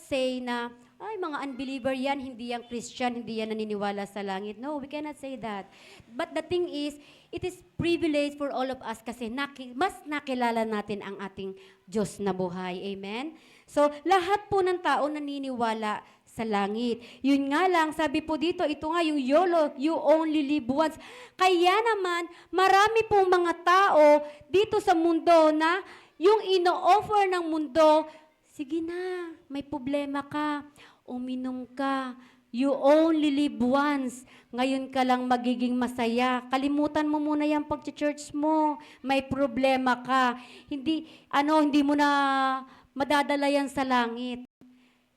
say na, ay, mga unbeliever yan, hindi yan Christian, hindi yan naniniwala sa langit. No, we cannot say that. But the thing is, it is privilege for all of us kasi mas nakilala natin ang ating Diyos na buhay. Amen? So, lahat po ng tao naniniwala sa langit. Yun nga lang, sabi po dito, ito nga yung YOLO, you only live once. Kaya naman, marami pong mga tao dito sa mundo na yung ino-offer ng mundo, sige na, may problema ka, uminom ka, you only live once. Ngayon ka lang magiging masaya. Kalimutan mo muna yung pag-church mo. May problema ka. Hindi mo na madadala yan sa langit.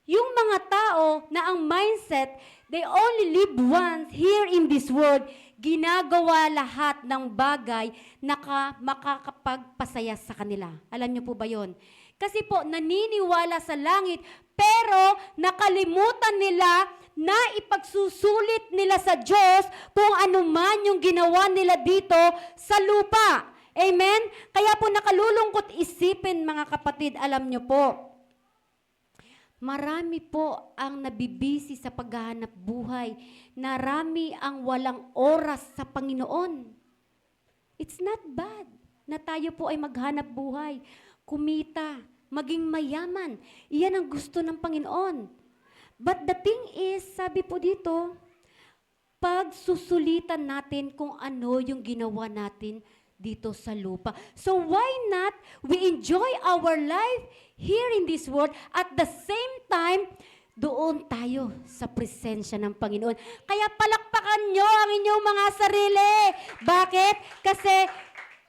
Yung mga tao na ang mindset, they only live once here in this world, ginagawa lahat ng bagay na makakapagpasaya sa kanila. Alam niyo po ba yon? Kasi po, naniniwala sa langit, pero nakalimutan nila na ipagsusulit nila sa Diyos kung ano man yung ginawa nila dito sa lupa. Amen? Kaya po nakalulungkot isipin, mga kapatid, alam niyo po, marami po ang nabibisi sa paghahanap buhay. Narami ang walang oras sa Panginoon. It's not bad na tayo po ay maghanap buhay, kumita, maging mayaman. Iyan ang gusto ng Panginoon. But the thing is, sabi po dito, pagsusulitan natin kung ano yung ginawa natin dito sa lupa. So why not we enjoy our life here in this world at the same time doon tayo sa presensya ng Panginoon. Kaya palakpakan nyo ang inyong mga sarili. Bakit? Kasi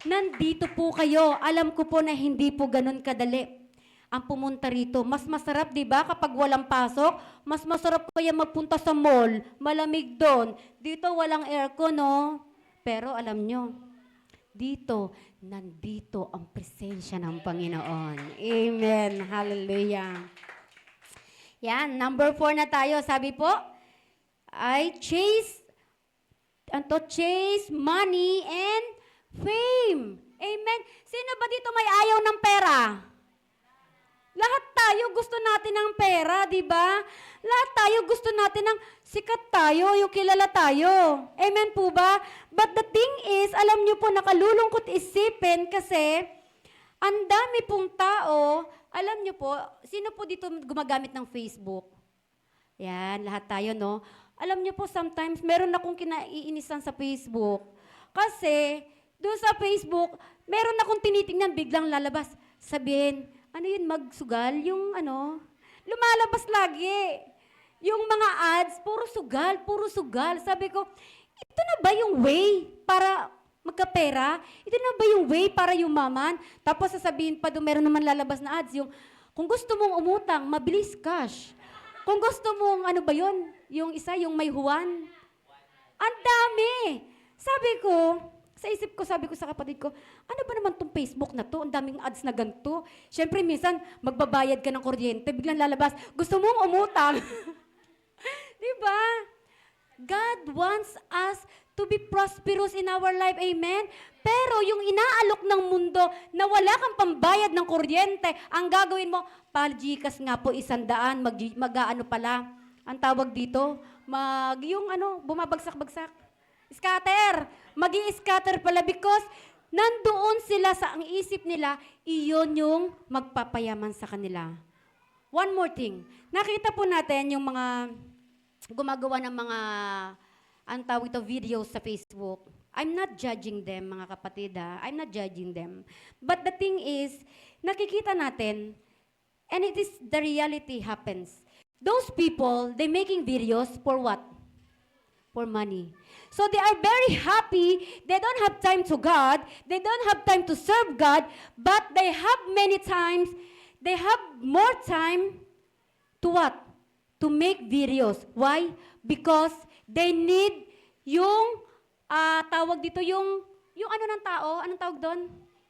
nandito po kayo. Alam ko po na hindi po ganun kadali ang pumunta rito. Mas masarap, di ba, kapag walang pasok? Mas masarap kaya magpunta sa mall. Malamig doon. Dito walang aircon, no? Pero alam nyo, nandito ang presensya ng Panginoon. Amen. Hallelujah. Yan, number 4 na tayo. Sabi po, chase money and fame. Amen. Sino ba dito may ayaw ng pera? Lahat tayo gusto natin ng pera, di ba? Lahat tayo gusto natin ng sikat tayo, yung kilala tayo. Amen po ba? But the thing is, alam niyo po, nakalulungkot isipin kasi ang dami pong tao, alam niyo po, sino po dito gumagamit ng Facebook? Yan, lahat tayo, no? Alam niyo po, sometimes meron akong kinaiinisan sa Facebook. Kasi, doon sa Facebook, meron akong tinitingnan, biglang lalabas. Sabihin, ano yun, magsugal? Yung lumalabas lagi. Yung mga ads, puro sugal. Sabi ko, ito na ba yung way para magkapera? Ito na ba yung way para yumaman? Tapos sasabihin pa doon, meron naman lalabas na ads, yung, kung gusto mong umutang, mabilis cash. Kung gusto mong, ano ba yun? Yung isa, yung may huwan. Ang dami. Sabi ko sa kapatid ko, ano ba naman tong Facebook na to? Ang daming ads na ganito. Siyempre, minsan, magbabayad ka ng kuryente, biglang lalabas, gusto mong umutang. Diba? God wants us to be prosperous in our life, amen? Pero yung inaalok ng mundo na wala kang pambayad ng kuryente, ang gagawin mo, Gcash nga po 100, mag-ano pala, ang tawag dito, bumabagsak-bagsak. Scatter. Magi-scatter pala because nandoon sila sa ang isip nila, iyon yung magpapayaman sa kanila. one more thing. Nakita po natin yung mga gumagawa ng mga, ang tawag ito, videos sa Facebook. I'm not judging them, mga kapatid, ha? I'm not judging them. But the thing is, nakikita natin, and it is the reality happens. Those people, they making videos for what? For money. So they are very happy. They don't have time to God. They don't have time to serve God. But they have many times, they have more time to what? To make videos. Why? Because they need yung, tawag dito, yung ano ng tao? Anong tawag doon?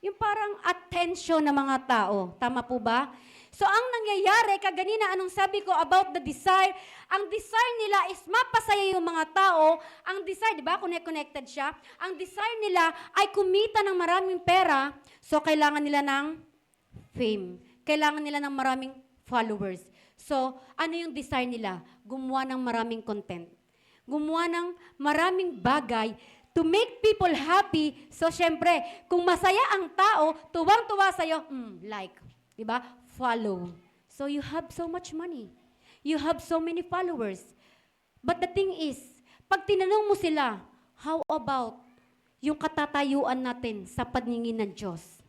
Yung parang attention ng mga tao. Tama po ba? So ang nangyayari, kaganina, anong sabi ko about the desire, ang desire nila is mapasaya yung mga tao. Ang desire, di ba, connected siya. Ang desire nila ay kumita ng maraming pera, so kailangan nila ng fame. Kailangan nila ng maraming followers. So, ano yung desire nila? Gumawa ng maraming content. Gumawa ng maraming bagay to make people happy. So, syempre, kung masaya ang tao, tuwang-tuwa sa'yo, like, di ba? Follow. So, you have so much money. You have so many followers. But the thing is, pag tinanong mo sila, how about yung katatayuan natin sa paningin ng Diyos?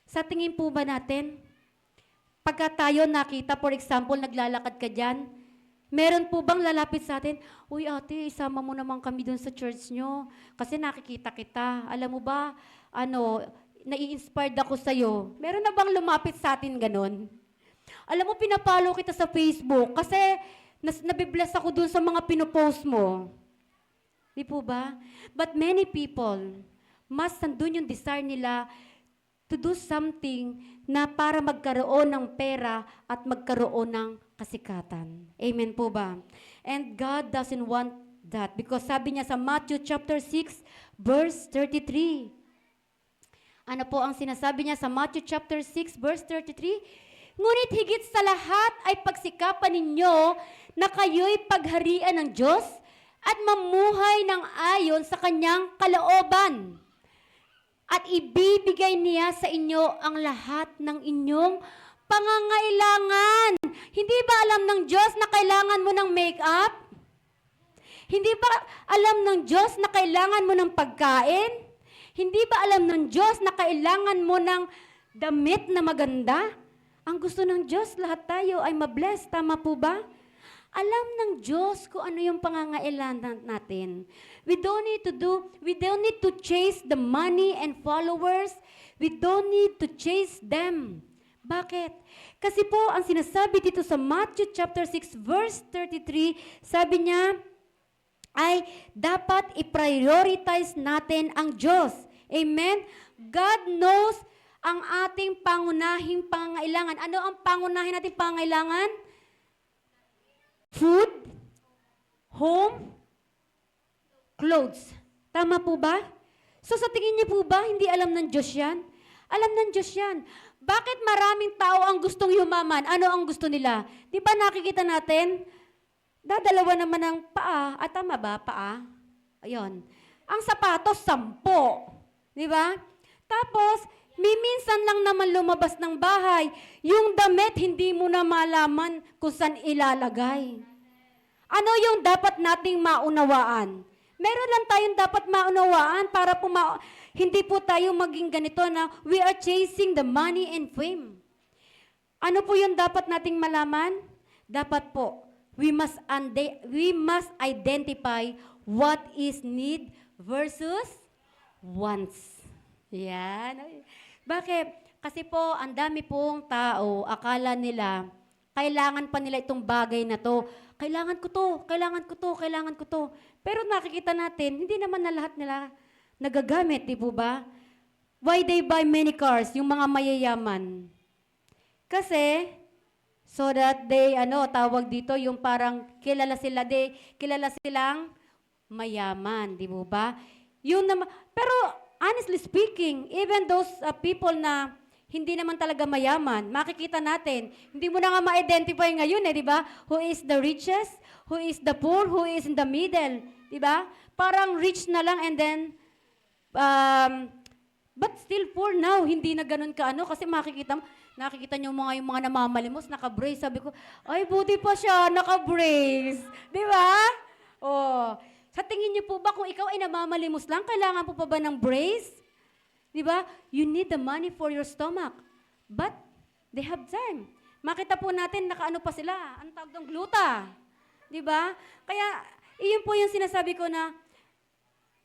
Sa tingin po ba natin, pagka tayo nakita, for example, naglalakad ka dyan, meron po bang lalapit sa atin, uy ate, isama mo naman kami dun sa church nyo, kasi nakikita kita. Alam mo ba, nai-inspired ako sa'yo. Meron na bang lumapit sa atin ganon? Alam mo, pinapalo kita sa Facebook kasi nabibless ako dun sa mga pinopost mo. Di po ba? But many people, mas nandun yung desire nila to do something na para magkaroon ng pera at magkaroon ng kasikatan. Amen po ba? And God doesn't want that because sabi niya sa Matthew chapter 6, verse 33. Ano po ang sinasabi niya sa Matthew chapter 6, verse 33? Ngunit higit sa lahat ay pagsikapan ninyo na kayo'y pagharian ng Diyos at mamuhay ng ayon sa kanyang kalooban. At ibibigay niya sa inyo ang lahat ng inyong pangangailangan. Hindi ba alam ng Diyos na kailangan mo ng make-up? Hindi ba alam ng Diyos na kailangan mo ng pagkain? Hindi ba alam ng Diyos na kailangan mo ng damit na maganda? Ang gusto ng Diyos, lahat tayo ay mabless. Tama po ba? Alam ng Diyos kung ano yung pangangailangan natin. We don't need to chase the money and followers. We don't need to chase them. Bakit? Kasi po, ang sinasabi dito sa Matthew chapter 6, verse 33, sabi niya, ay dapat i-prioritize natin ang Diyos. Amen? God knows ang ating pangunahing pangangailangan. Ano ang pangunahin nating pangangailangan? Food, home, clothes. Tama po ba? So sa tingin niyo po ba, hindi alam ng Diyos yan? Alam ng Diyos yan. Bakit maraming tao ang gustong yumaman? Ano ang gusto nila? Di ba nakikita natin? Dadalawa naman ang paa. At tama ba, paa? Ayun. Ang sapatos, 10. Di ba? Tapos, minsan lang naman lumabas ng bahay. Yung damit, hindi mo na malaman kung saan ilalagay. Ano yung dapat nating maunawaan? Meron lang tayong dapat maunawaan para po hindi po tayo maging ganito na we are chasing the money and fame. Ano po yung dapat nating malaman? Dapat po, we must identify what is need versus wants. Yan. Bakit? Kasi po, ang dami pong tao, akala nila, kailangan pa nila itong bagay na to. Kailangan ko to, kailangan ko to, kailangan ko to. Pero nakikita natin, hindi naman na lahat nila nagagamit, di po ba? Why they buy many cars, yung mga mayayaman? Kasi, so that they, tawag dito, yung parang kilala silang mayaman, di po ba? Pero, honestly speaking, even those people na hindi naman talaga mayaman, makikita natin, hindi mo na nga ma-identify ngayon di ba? Who is the richest? Who is the poor? Who is in the middle? Di ba? Parang rich na lang and then, But still for now, hindi na ganun kaano kasi nakikita niyo yung mga namamalimos, naka-brace. Sabi ko, ay, buti pa siya, naka-brace. Di ba? Oh. Sa tingin niyo po ba kung ikaw ay namamalimos lang, kailangan po pa ba ng brace? Di ba? You need the money for your stomach. But they have time. Makita po natin, nakaano pa sila. Ang tawag ng gluta. Di ba? Kaya, iyon po yung sinasabi ko na,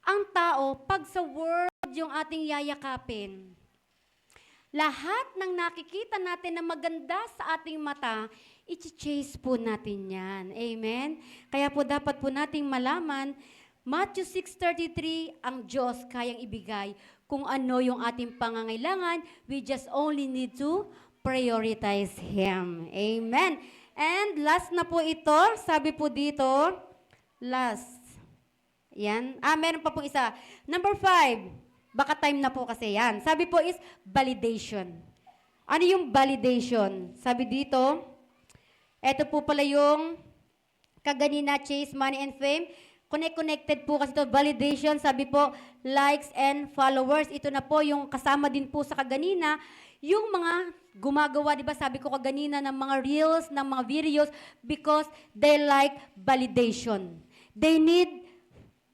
ang tao, pag sa word yung ating yayakapin, lahat ng nakikita natin na maganda sa ating mata, i-chase po natin yan. Amen? Kaya po dapat po nating malaman, Matthew 6:33, ang Diyos kayang ibigay kung ano yung ating pangangailangan. We just only need to prioritize Him. Amen? And last na po ito, sabi po dito, last. Yan. Meron pa pong isa. Number 5. Baka time na po kasi yan. Sabi po is validation. Ano yung validation? Sabi dito, eto po pala yung kaganina, chase, money, and fame. Connected po kasi ito, validation. Sabi po, likes and followers. Ito na po yung kasama din po sa kaganina. Yung mga gumagawa, di ba, sabi ko kaganina, ng mga reels, ng mga videos, because they like validation. They need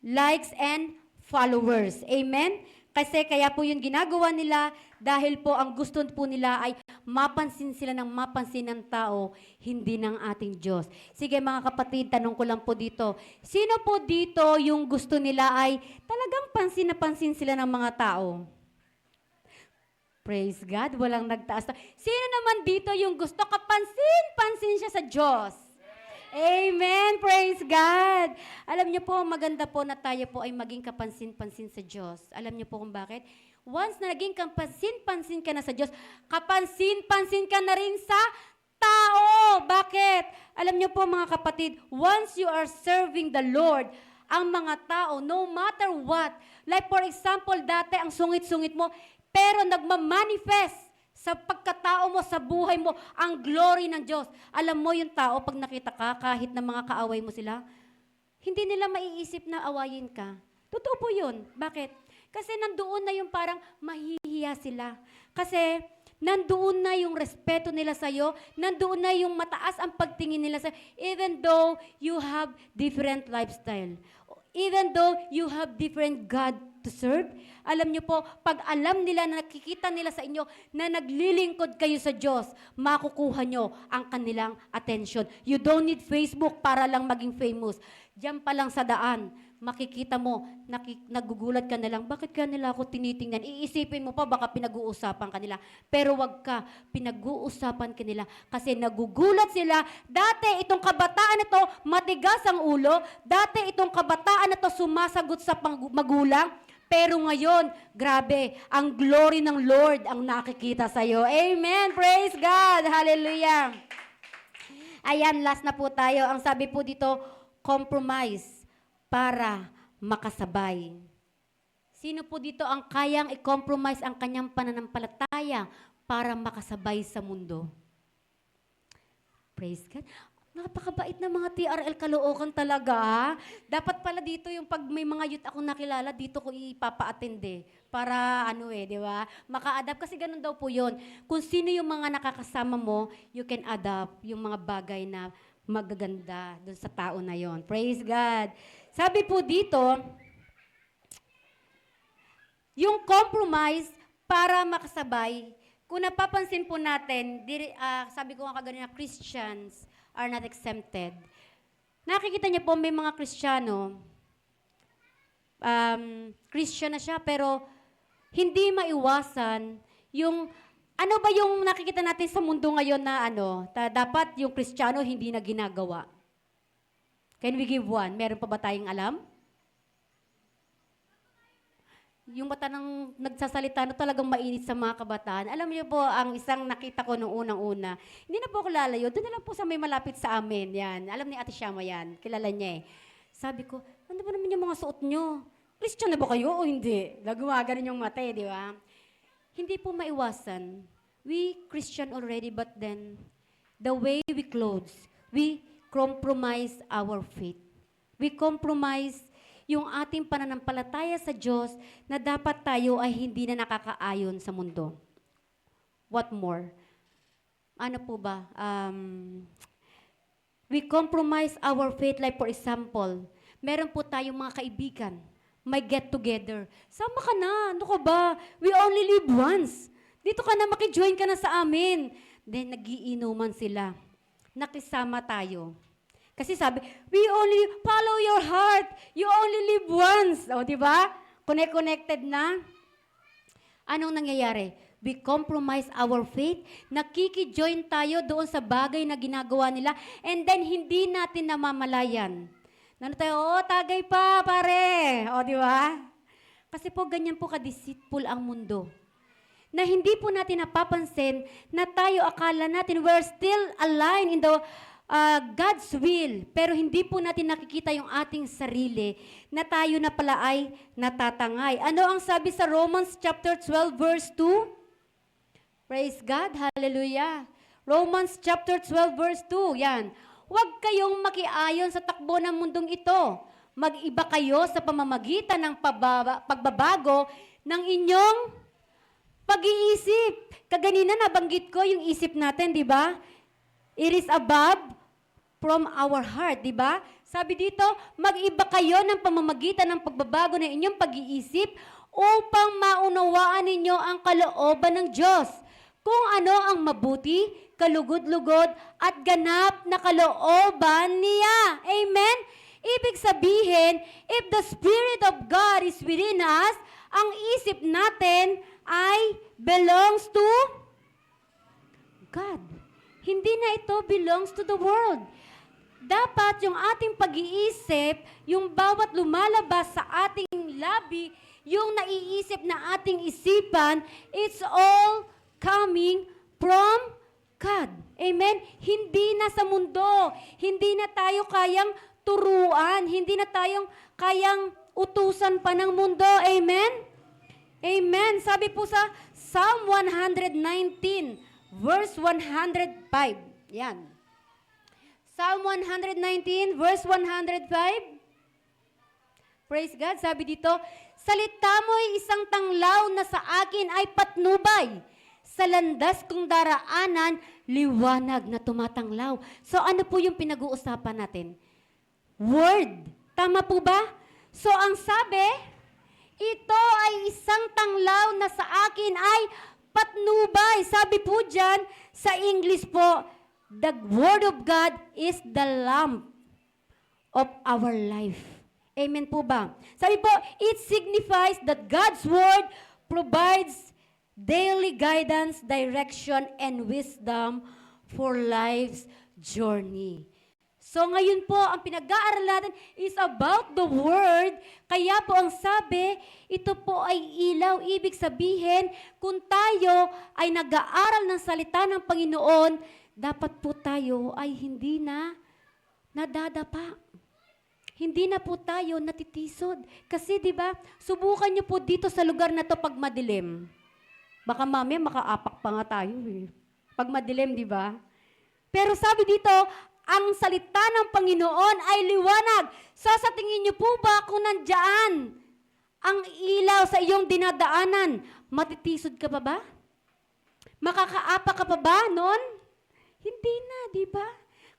likes and followers. Amen? Kasi kaya po yung ginagawa nila dahil po ang gusto po nila ay mapansin sila ng mapansin ng tao, hindi ng ating Diyos. Sige mga kapatid, tanong ko lang po dito. Sino po dito yung gusto nila ay talagang pansin na pansin sila ng mga tao? Praise God, walang nagtaas. Sino naman dito yung gusto kapansin-pansin siya sa Diyos? Amen! Praise God! Alam niyo po, maganda po na tayo po ay maging kapansin-pansin sa Diyos. Alam niyo po kung bakit? Once na naging kapansin-pansin ka na sa Diyos, kapansin-pansin ka na rin sa tao. Bakit? Alam niyo po mga kapatid, once you are serving the Lord, ang mga tao, no matter what, like for example, dati ang sungit-sungit mo, pero nagmamanifest sa pagkatao mo, sa buhay mo, ang glory ng Diyos. Alam mo yung tao, pag nakita ka, kahit na mga kaaway mo sila, hindi nila maiisip na awayin ka. Totoo po yun. Bakit? Kasi nandoon na yung parang mahihiya sila. Kasi nandoon na yung respeto nila sa'yo, nandoon na yung mataas ang pagtingin nila sa'yo, even though you have different lifestyle. Even though you have different God to serve, alam niyo po, pag alam nila na nakikita nila sa inyo na naglilingkod kayo sa Diyos, makukuha nyo ang kanilang attention. You don't need Facebook para lang maging famous. Diyan pa lang sa daan, makikita mo, nagugulat ka na lang, bakit ka nila ako tinitingnan? Iisipin mo pa, baka pinag-uusapan ka nila. Pero wag ka, pinag-uusapan ka nila kasi nagugulat sila. Dati itong kabataan ito, matigas ang ulo. Dati itong kabataan ito, sumasagot sa magulang. Pero ngayon, grabe, ang glory ng Lord ang nakikita sa'yo. Amen! Praise God! Hallelujah! Ayan, last na po tayo. Ang sabi po dito, compromise para makasabay. Sino po dito ang kayang i-compromise ang kanyang pananampalataya para makasabay sa mundo? Praise God. Napakabait na mga TRL Caloocan talaga. Dapat pala dito yung pag may mga youth akong nakilala, dito ko ipapa-attend para di ba? Maka-adapt kasi ganun daw po yun. Kung sino yung mga nakakasama mo, you can adapt yung mga bagay na magaganda dun sa tao na yon. Praise God. Sabi po dito, yung compromise para makasabay, kung napapansin po natin, sabi ko nga kagano na Christians are not exempted. Nakikita niyo po may mga Kristiyano, Christian na siya, pero hindi maiwasan yung, ano ba yung nakikita natin sa mundo ngayon na dapat yung Kristiyano hindi na ginagawa? Can we give one? Meron pa ba tayong alam? Yung mata ng nagsasalita na talagang mainit sa mga kabataan. Alam niyo po, ang isang nakita ko noong unang-una, hindi na po ako lalayo, doon na lang po sa may malapit sa amin. Yan. Alam ni Ate Shama yan. Kilala niya Sabi ko, ano ba naman yung mga suot niyo? Christian na ba kayo o hindi? Gumaganon yung mata di ba? Hindi po maiwasan. We Christian already, but then, the way we clothes, we compromise our faith. We compromise yung ating pananampalataya sa Diyos na dapat tayo ay hindi na nakakaayon sa mundo. What more? Ano po ba? We compromise our faith, like for example, meron po tayong mga kaibigan, may get together. Sama ka na, ano ka ba? We only live once. Dito ka na, makijoin ka na sa amin. Then nagiinuman sila. Nakisama tayo. Kasi sabi, we only follow your heart. You only live once. O, di ba? Connected na. Anong nangyayari? We compromise our faith. Nakikijoin tayo doon sa bagay na ginagawa nila. And then, hindi natin namamalayan. Nano tayo, tagay pa, pare. O, di ba? Kasi po, ganyan po ka-deceitful ang mundo. Na hindi po natin napapansin na tayo akala natin we're still aligned in the God's will, pero hindi po natin nakikita yung ating sarili na tayo na pala ay natatangay. Ano ang sabi sa Romans chapter 12 verse 2? Praise God, hallelujah. Romans chapter 12 verse 2, yan. Huwag kayong makiayon sa takbo ng mundong ito. Mag-iba kayo sa pamamagitan ng pagbabago ng inyong pag-iisip. Kaganina nabanggit ko yung isip natin, di ba? It is above from our heart, di ba? Sabi dito, mag-iba kayo ng pamamagitan ng pagbabago ng inyong pag-iisip upang maunawaan ninyo ang kalooban ng Diyos. Kung ano ang mabuti, kalugod-lugod, at ganap na kalooban niya. Amen? Ibig sabihin, if the Spirit of God is within us, ang isip natin ay belongs to God. Hindi na ito belongs to the world. Dapat yung ating pag-iisip, yung bawat lumalabas sa ating labi, yung naiisip na ating isipan, it's all coming from God. Amen? Hindi na sa mundo. Hindi na tayo kayang turuan. Hindi na tayong kayang utusan pa ng mundo. Amen? Amen. Sabi po sa Psalm 119, verse 105. Yan. Psalm 119, verse 105. Praise God. Sabi dito, salita mo'y isang tanglaw na sa akin ay patnubay. Sa landas kong daraanan, liwanag na tumatanglaw. So ano po yung pinag-uusapan natin? Word. Tama po ba? So ang sabi, ito ay isang tanglaw na sa akin ay patnubay. Sabi po dyan, sa English po, the Word of God is the lamp of our life. Amen po ba? Sabi po, it signifies that God's Word provides daily guidance, direction, and wisdom for life's journey. So ngayon po, ang pinag-aaral natin is about the Word. Kaya po ang sabi, ito po ay ilaw. Ibig sabihin, kung tayo ay nag-aaral ng salita ng Panginoon, dapat po tayo ay hindi na nadadapa. Hindi na po tayo natitisod. Kasi di ba, subukan niyo po dito sa lugar na to pag madilim. Baka mamaya makaapak pa nga tayo eh. Pag madilim, di ba? Pero sabi dito, ang salita ng Panginoon ay liwanag. So sa tingin niyo po ba kung nandyan ang ilaw sa iyong dinadaanan, matitisod ka pa ba? Makakaapa ka pa ba noon? Hindi na, di ba?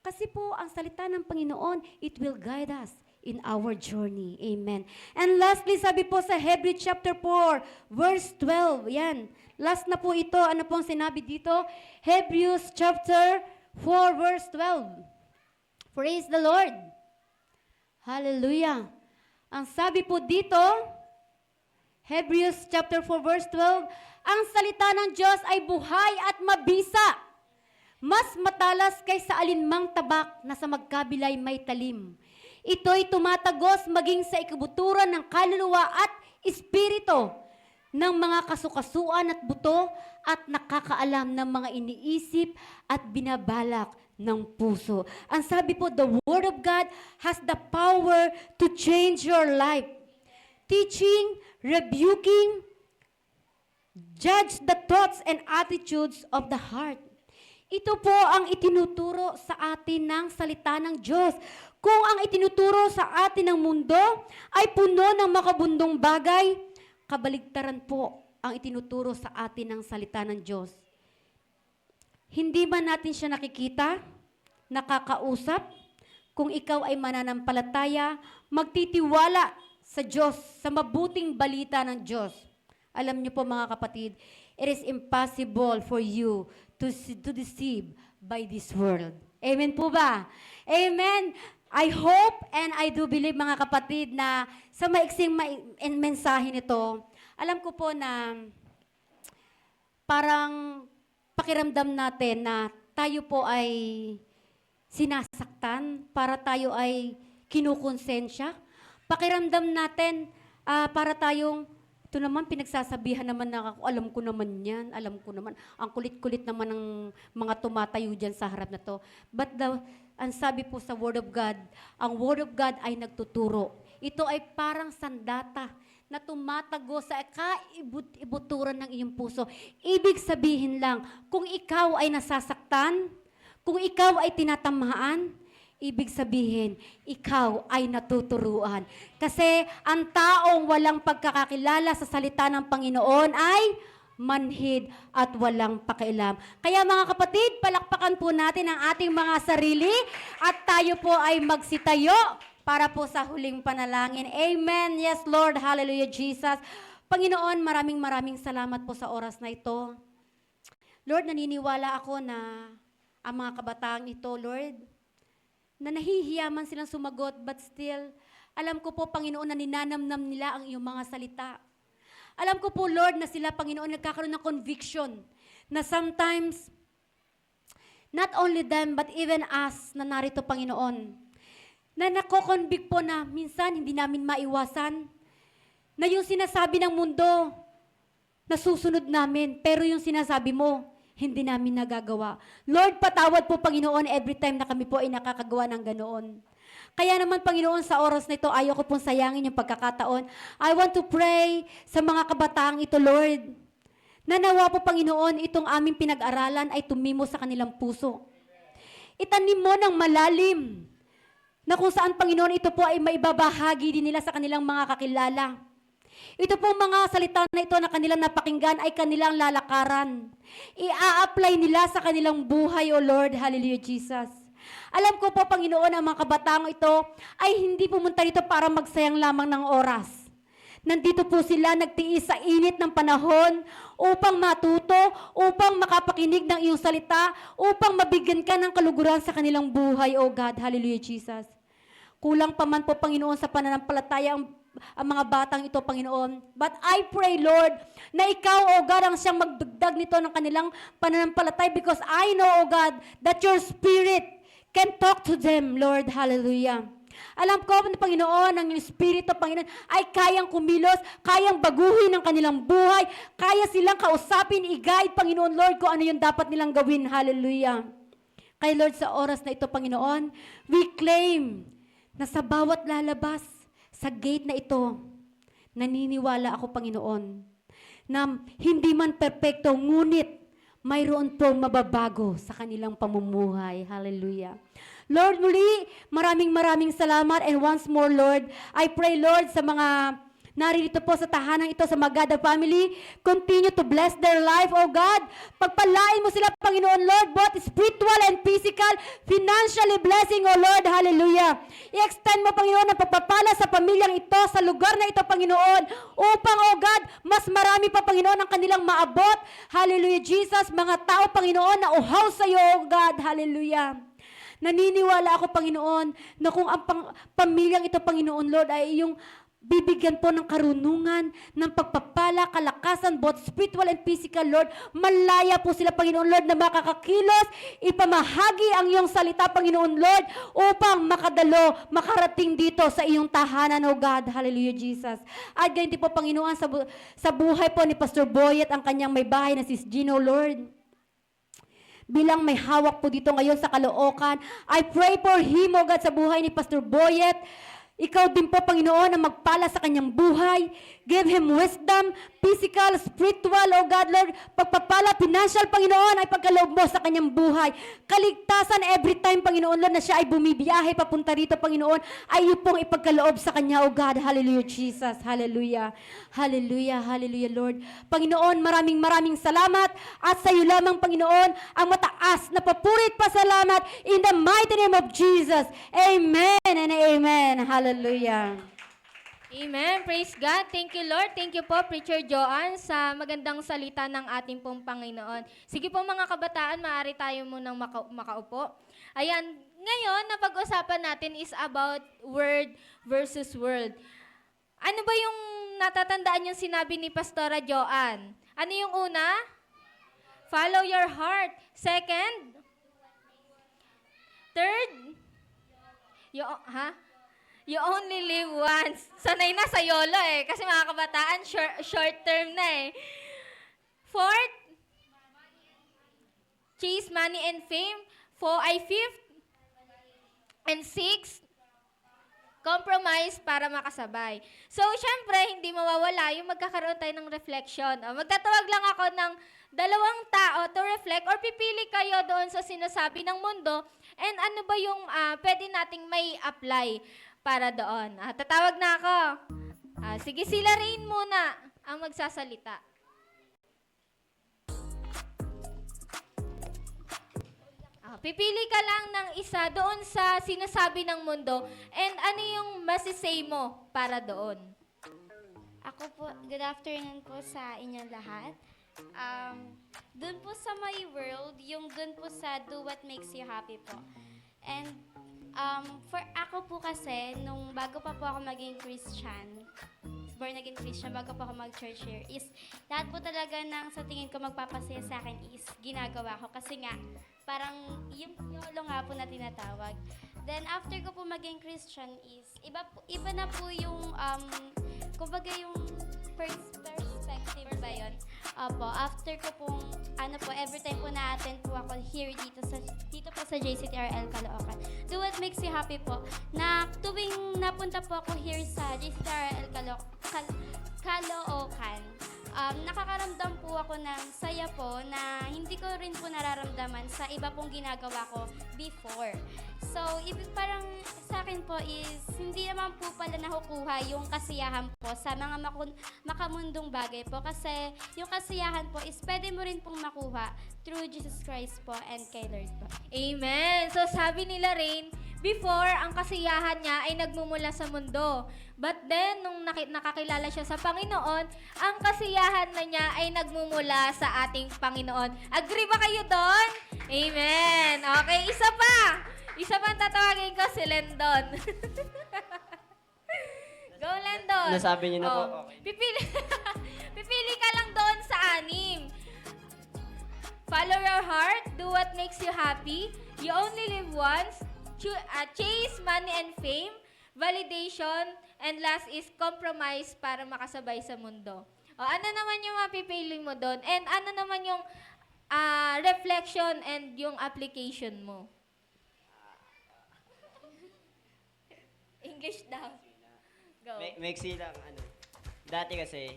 Kasi po, ang salita ng Panginoon, it will guide us in our journey. Amen. And lastly, sabi po sa Hebrews chapter 4, verse 12. Yan. Last na po ito. Ano pong sinabi dito? Hebrews chapter 4, verse 12. Praise the Lord. Hallelujah. Ang sabi po dito, Hebrews chapter 4, verse 12, ang salita ng Diyos ay buhay at mabisa. Mas matalas kaysa alinmang tabak na sa magkabilay may talim. Ito'y tumatagos maging sa ikabuturan ng kaluluwa at espiritu ng mga kasukasuan at buto at nakakaalam ng mga iniisip at binabalak ng puso. Ang sabi po, the Word of God has the power to change your life. Teaching, rebuking, judge the thoughts and attitudes of the heart. Ito po ang itinuturo sa atin ng salita ng Diyos. Kung ang itinuturo sa atin ng mundo ay puno ng makabundong bagay, kabaligtaran po ang itinuturo sa atin ng salita ng Diyos. Hindi ba natin siya nakikita, nakakausap? Kung ikaw ay mananampalataya, magtitiwala sa Diyos, sa mabuting balita ng Diyos. Alam niyo po mga kapatid, it is impossible for you to deceive by this world. Amen po ba? Amen. I hope and I do believe mga kapatid na sa maiksing mensahe nito, alam ko po na parang pakiramdam natin na tayo po ay sinasaktan, para tayo ay kinukonsensya. Pakiramdam natin para tayong ito naman, pinagsasabihan naman na ako, alam ko naman yan, alam ko naman. Ang kulit-kulit naman ng mga tumatayo dyan sa harap na to. But ang sabi po sa Word of God, ang Word of God ay nagtuturo. Ito ay parang sandata na tumatago sa kaibuturan ng iyong puso. Ibig sabihin lang, kung ikaw ay nasasaktan, kung ikaw ay tinatamaan, ibig sabihin, ikaw ay natuturuan. Kasi ang taong walang pagkakakilala sa salita ng Panginoon ay manhid at walang pakialam. Kaya mga kapatid, palakpakan po natin ang ating mga sarili at tayo po ay magsitayo para po sa huling panalangin. Amen. Yes, Lord. Hallelujah, Jesus. Panginoon, maraming salamat po sa oras na ito. Lord, naniniwala ako na ang mga kabataang ito, Lord, na nahihiya man silang sumagot, but still, alam ko po, Panginoon, na ninanamnam nila ang iyong mga salita. Alam ko po, Lord, na sila, Panginoon, nagkakaroon ng conviction na sometimes, not only them, but even us na narito, Panginoon, na nako-convict po na minsan hindi namin maiwasan, na yung sinasabi ng mundo, nasusunod namin, pero yung sinasabi mo, hindi namin nagagawa. Lord, patawad po, Panginoon, every time na kami po ay nakakagawa ng ganoon. Kaya naman, Panginoon, sa oras na ito, ayaw ko pong sayangin yung pagkakataon. I want to pray sa mga kabataang ito, Lord. Nanawa po, Panginoon, itong aming pinag-aralan ay tumimo sa kanilang puso. Itanim mo ng malalim na kung saan, Panginoon, ito po ay maibabahagi din nila sa kanilang mga kakilala. Ito pong mga salita na ito na kanilang napakinggan ay kanilang lalakaran. I-a-apply nila sa kanilang buhay, O Lord. Hallelujah, Jesus. Alam ko po, Panginoon, ang mga kabataang ito ay hindi pumunta dito para magsayang lamang ng oras. Nandito po sila nagtiis sa init ng panahon upang matuto, upang makapakinig ng iyong salita, upang mabigyan ka ng kaluguran sa kanilang buhay, O God. Hallelujah, Jesus. Kulang pa man po, Panginoon, sa pananampalataya ang mga batang ito, Panginoon. But I pray, Lord, na ikaw, O God, ang siyang magdagdag nito ng kanilang pananampalataya because I know, O God, that your Spirit can talk to them, Lord. Hallelujah. Alam ko, Panginoon, ang Espiritu, Panginoon, ay kayang kumilos, kayang baguhin ang kanilang buhay, kaya silang kausapin, i-guide, Panginoon, Lord, kung ano yung dapat nilang gawin. Hallelujah. Kaya, Lord, sa oras na ito, Panginoon, we claim na sa bawat lalabas, sa gate na ito, naniniwala ako, Panginoon, na hindi man perpekto, ngunit mayroon pong mababago sa kanilang pamumuhay. Hallelujah. Lord, muli, maraming salamat. And once more, Lord, I pray, Lord, sa mga naririto po sa tahanan ito, sa Magada family, continue to bless their life, O God. Pagpalain mo sila, Panginoon, Lord, both spiritual and physical, financially blessing, O Lord. Hallelujah. I-extend mo, Panginoon, ang pagpapala sa pamilyang ito, sa lugar na ito, Panginoon, upang, O God, mas marami pa, Panginoon, ang kanilang maabot. Hallelujah, Jesus. Mga tao, Panginoon, na uhaw sa iyo, O God. Hallelujah. Naniniwala ako, Panginoon, na kung ang pamilyang ito, Panginoon, Lord, ay yung bibigyan po ng karunungan, ng pagpapala, kalakasan, both spiritual and physical, Lord. Malaya po sila, Panginoon, Lord, na makakakilos, ipamahagi ang iyong salita, Panginoon, Lord, upang makadalo, makarating dito sa iyong tahanan, O God. Hallelujah, Jesus. At ganyan din po, Panginoon, sa buhay po ni Pastor Boyet, ang kanyang may bahay na Sis Gino, Lord. Bilang may hawak po dito ngayon sa Caloocan, I pray for him, O God, sa buhay ni Pastor Boyet. Ikaw din po, Panginoon, na magpala sa kanyang buhay. Give him wisdom, physical, spiritual, O God, Lord, pagpapala, financial, Panginoon, ay pagkaloob mo sa kanyang buhay. Kaligtasan every time, Panginoon, Lord, na siya ay bumibiyahe papunta rito, Panginoon, ay iyo pong ipagkaloob sa kanya, O God. Hallelujah, Jesus. Hallelujah. Hallelujah, hallelujah, Lord. Panginoon, maraming salamat at sa iyo lamang, Panginoon, ang mataas na papurit pasalamat in the mighty name of Jesus. Amen and amen. Hallelujah. Amen. Praise God. Thank you, Lord. Thank you po, Preacher Joanne, sa magandang salita ng ating pong Panginoon. Sige po mga kabataan, maaari tayo munang makaupo. Ayan, ngayon, na pag-usapan natin is about word versus world. Ano ba yung natatandaan yung sinabi ni Pastora Joanne? Ano yung una? Follow your heart. Second? Third? You only live once. Sanay na sa YOLO eh. Kasi mga kabataan, short term na eh. Fourth? Chase money and fame. Fifth? And sixth? Compromise para makasabay. So, syempre, hindi mawawala yung magkakaroon tayo ng reflection. Magtatawag lang ako ng dalawang tao to reflect or pipili kayo doon sa sinasabi ng mundo and ano ba yung pwede nating may apply para doon. Tatawag na ako. Sige, sila Rain muna ang magsasalita. Pipili ka lang ng isa doon sa sinasabi ng mundo and ano yung masisay mo para doon. Ako po, good afternoon po sa inyong lahat. Doon po sa my world, yung doon po sa do what makes you happy po. And for ako po kasi, nung bago pa po ako maging Christian, born again Christian, bago pa ako mag-church here, is lahat po talaga ng sa tingin ko magpapasaya sa akin is ginagawa ko. Kasi nga, parang yung YOLO nga po na tinatawag. Then after ko po maging Christian is, iba na po yung, kumbaga yung perspective ba yun? Opo, after ko pong, every time po na-attend po ako here dito po sa JCTRL Caloocan. Do what makes you happy po. Na tuwing napunta po ako here sa JCTRL Caloocan, nakakaramdam po ako ng saya po na hindi ko rin po nararamdaman sa iba pong ginagawa ko before. So, parang sa akin po is, hindi naman po pala nakukuha yung kasiyahan po sa mga makamundong bagay po. Kasi yung kasiyahan po is pwede mo rin pong makuha through Jesus Christ po and kay Lord po. Amen. So sabi nila Rain, before, ang kasiyahan niya ay nagmumula sa mundo. But then, nung nakakilala siya sa Panginoon, ang kasiyahan na niya ay nagmumula sa ating Panginoon. Agree ba kayo doon? Amen. Okay, isa pa. Isa pa ang tatawagin ko, si Lendon. Go, Lendon. Nasabi niyo na po, okay. Pipili ka lang doon sa 6. Follow your heart, do what makes you happy, you only live once, chase money and fame, validation, and last is compromise para makasabay sa mundo. Ano naman yung mapipili mo doon? And ano naman yung reflection and yung application mo? English daw. Go. Maiksi lang, Dati kasi,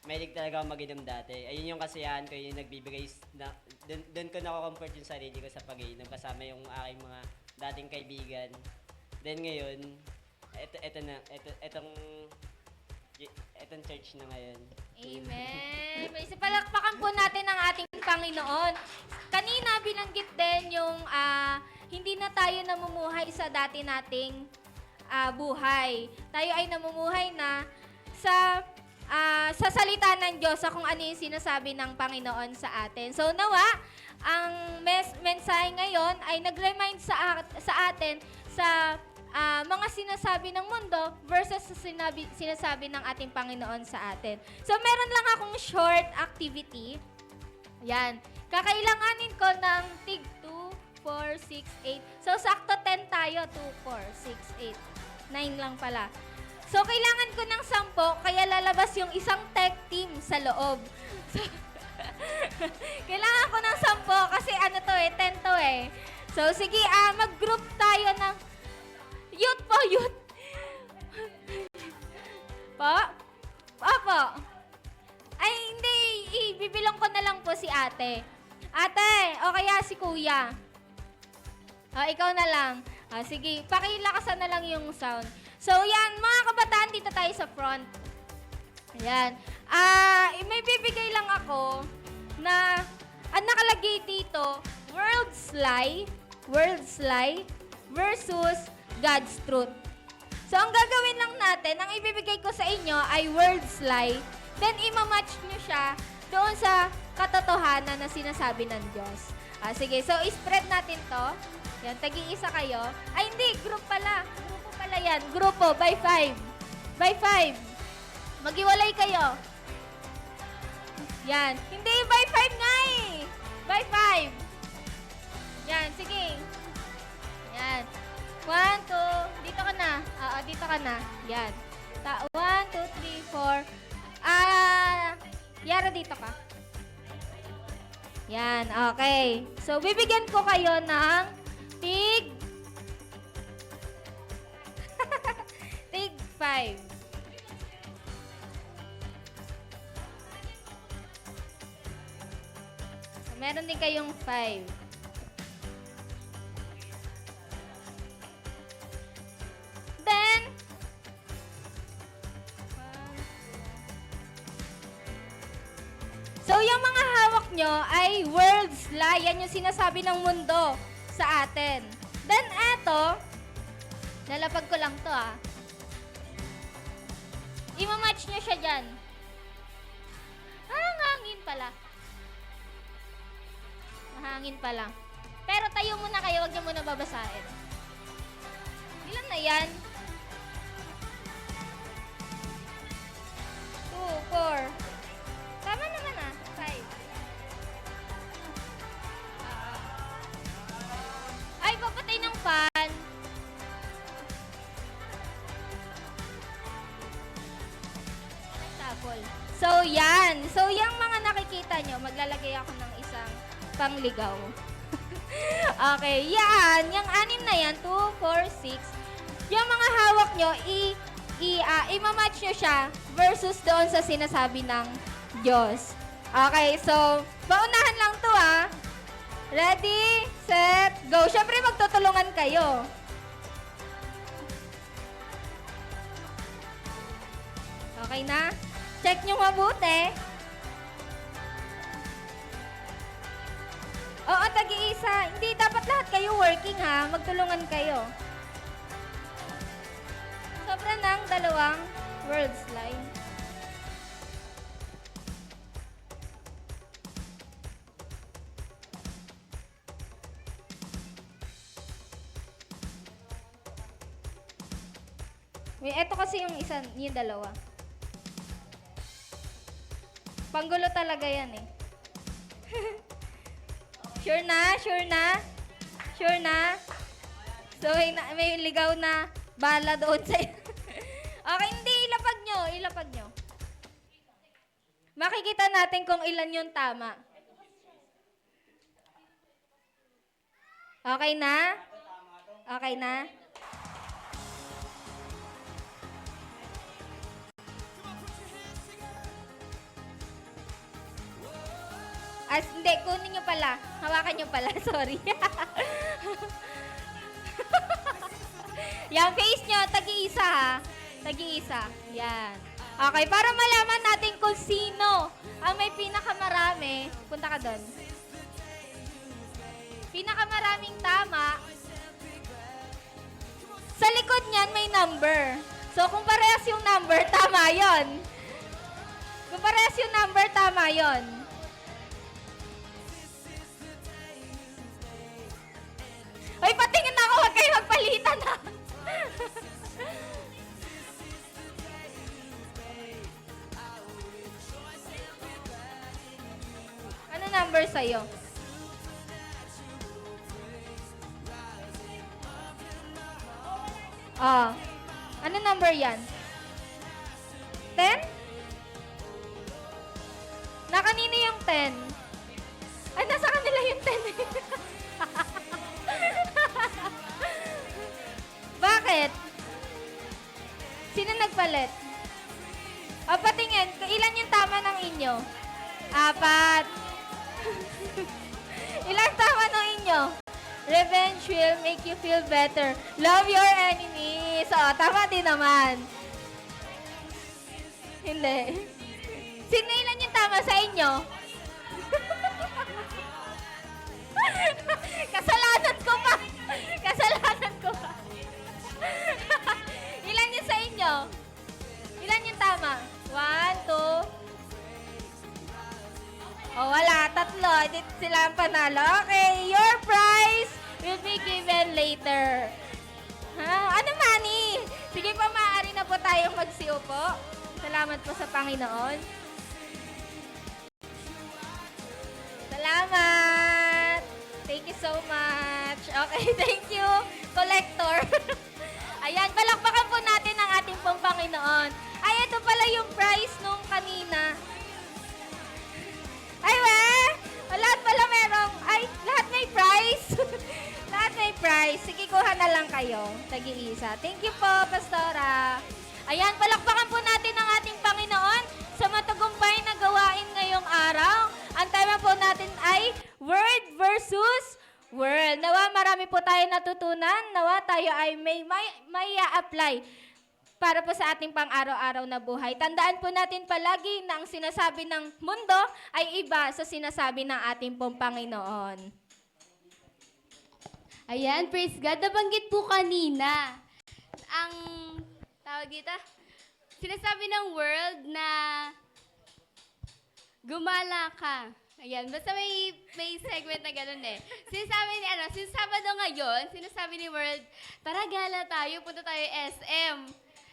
mahilig talaga ako mag-inom dati. Ayun yung kasiyahan ko, yung nagbibigay, doon ko nako-comfort yung sarili ko sa pag-inom kasama yung aking mga dating kaibigan. Then ngayon, etong church na ngayon. Amen. May palakpakan po natin ang ating Panginoon. Kanina binanggit din yung hindi na tayo namumuhay sa dati nating buhay. Tayo ay namumuhay na sa salita ng Diyos sa kung ano yung sinasabi ng Panginoon sa atin. So nawa, ang mensahe ngayon ay nag-remind sa atin sa mga sinasabi ng mundo versus sa sinasabi ng ating Panginoon sa atin. So meron lang akong short activity. Yan. Kakailanganin ko ng tig 2, 4, 6, 8. So sakto 10 tayo. 2, 4, 6, 8. 9 lang pala. So, kailangan ko ng 10, kaya lalabas yung isang tech team sa loob. So, kailangan ko ng 10 kasi 10 to eh. So, sige, mag-group tayo ng youth po, youth. Po? po. Ay, hindi. Ibibilong ko na lang po si ate. Ate, o kaya si kuya. Ikaw na lang. Sige, pakilakasan na lang yung sound. So, yan, mga kabataan, dito tayo sa front. Ayan. May bibigay lang ako na ang nakalagay dito, World's Lie versus God's Truth. So, ang gagawin lang natin, ang ibibigay ko sa inyo ay World's Lie, then ima-match nyo siya doon sa katotohanan na sinasabi ng Diyos. Sige, so spread natin to. Yan, tagi-isa kayo. Ay, hindi, group pala. Grupo pala yan. Grupo, by 5. By 5. Maghiwalay kayo. Yan. Hindi, by 5 nga eh. By 5. Yan, sige. Yan. 1, 2. Dito ka na. Dito ka na. Yan. 1, 2, 3, 4. Yara, dito ka. Yan, okay. So, bibigyan ko kayo ng tig 5. So, meron din kayong 5. Then, so, yung mga hawak nyo ay world's lie. Yan yung sinasabi ng mundo sa atin. Then, eto, lalapag ko lang to Ima-match nyo siya dyan. Hangin pala. Mahangin pala. Pero tayo muna kayo, wag nyo muna babasahin. Ilan na yan? 2, 4. Tama naman 5. Ay, papatay ng fan. Tapol. So, yan. So, yung mga nakikita nyo, maglalagay ako ng isang pangligaw. Okay, yan. Yung 6 na yan, 2, 4, 6. Yung mga hawak nyo, i-match nyo siya versus doon sa sinasabi ng Diyos. Okay, so, paunahan lang to Ready, set, go. Siyempre, magtutulungan kayo. Okay na? Check nyo mabuti. Oo, tag-iisa. Hindi, dapat lahat kayo working Magtulungan kayo. Sobra ng 2 words line. Ito kasi yung yung 2. Panggulo talaga yan Sure na? Sure na? Sure na? So, may ligaw na bala doon sa'yo. Okay, hindi. Ilapag nyo. Makikita natin kung ilan yung tama. Okay na? Okay na? Hindi, kunin nyo pala. Hawakan nyo pala, sorry. Yan, face nyo, tagi-isa Tagi-isa. Yan. Okay, para malaman natin kung sino ang may pinakamarami, punta ka doon. Pinakamaraming tama. Sa likod niyan may number. So, kung parehas yung number, tama yon. Kung parehas yung number, tama yon. Hoy, patingin ako, huwag kayo magpalitan Ano number sa'yo? Ano number yan? 10? Nakanino yung 10? Ay, nasa kanila yung 10 Bakit? Sino nagpalit? Patingin. Revenge will make you feel better. Love your enemies. O, tama din naman. Hindi. Ilan yung tama sa inyo? Kasalanan ko pa. Kasalanan ko pa. Ilan yung sa inyo? Ilan yung tama? 1, 2. Oh, wala. 3. Hindi sila ang panalo. Okay, your prize will be given later. Ha? Ano, Manny? Sige po, maaari na po tayong magsiupo. Salamat po sa Panginoon. Salamat! Thank you so much. Okay, thank you, collector. Ayan, palakpakan po natin ang ating pong Panginoon. Ay, ito pala yung prize nung kanina. Ay, lahat pala merong, lahat may prize. Lahat may prize. Sige, kuha na lang kayo. Tagi-isa. Thank you po, Pastora. Ayan, palakpakan po natin ang ating Panginoon sa matagumpay na gawain ngayong araw. Ang tema po natin ay Word versus World. Nawa marami po tayo natutunan. Nawa tayo ay may apply para po sa ating pang-araw-araw na buhay. Tandaan po natin palagi na ang sinasabi ng mundo ay iba sa sinasabi ng ating pong Panginoon. Ayan, praise God. Nabanggit po kanina ang tawag dito, sinasabi ng world na gumala ka. Ayan, basta may segment na gano'n eh. Sinasabi Sabado ngayon, sinasabi ni world, tara gala tayo, punta tayo SM.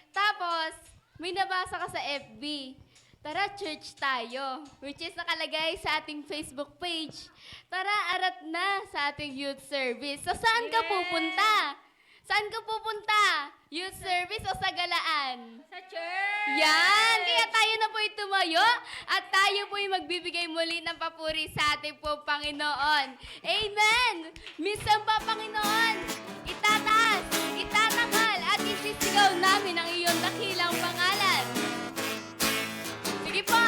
Tapos, may nabasa ka sa FB. Tara, church tayo. Which is nakalagay sa ating Facebook page. Tara, arat na sa ating youth service. So, saan ka pupunta? Saan ka pupunta? Youth service o sa galaan? Sa church! Yan! Kaya tayo na po'y tumayo at tayo po'y magbibigay muli ng papuri sa ating po Panginoon. Amen! Minsan pa, Panginoon, itataas, itatanghal at isisigaw namin ang iyong dakilang pangalan. Sige po!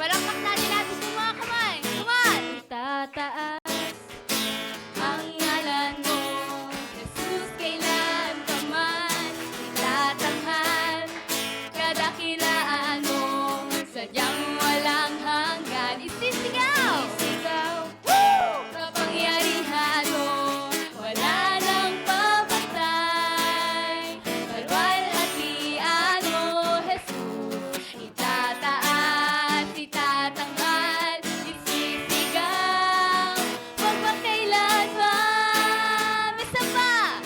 Palakpak natin natin sa mga kamay. Come on! Tataas Ang ngalan mo, Jesus, kailan pa man itatanghal. Kadakilaan mo, sadyang walang hanggan. Isisigaw! Isigaw. Kapangyarihan mo, wala nang papatay. Kalwalhatian mo, Jesus, itataas, itatanghal, isisigaw. Magpakailanman, isa pa!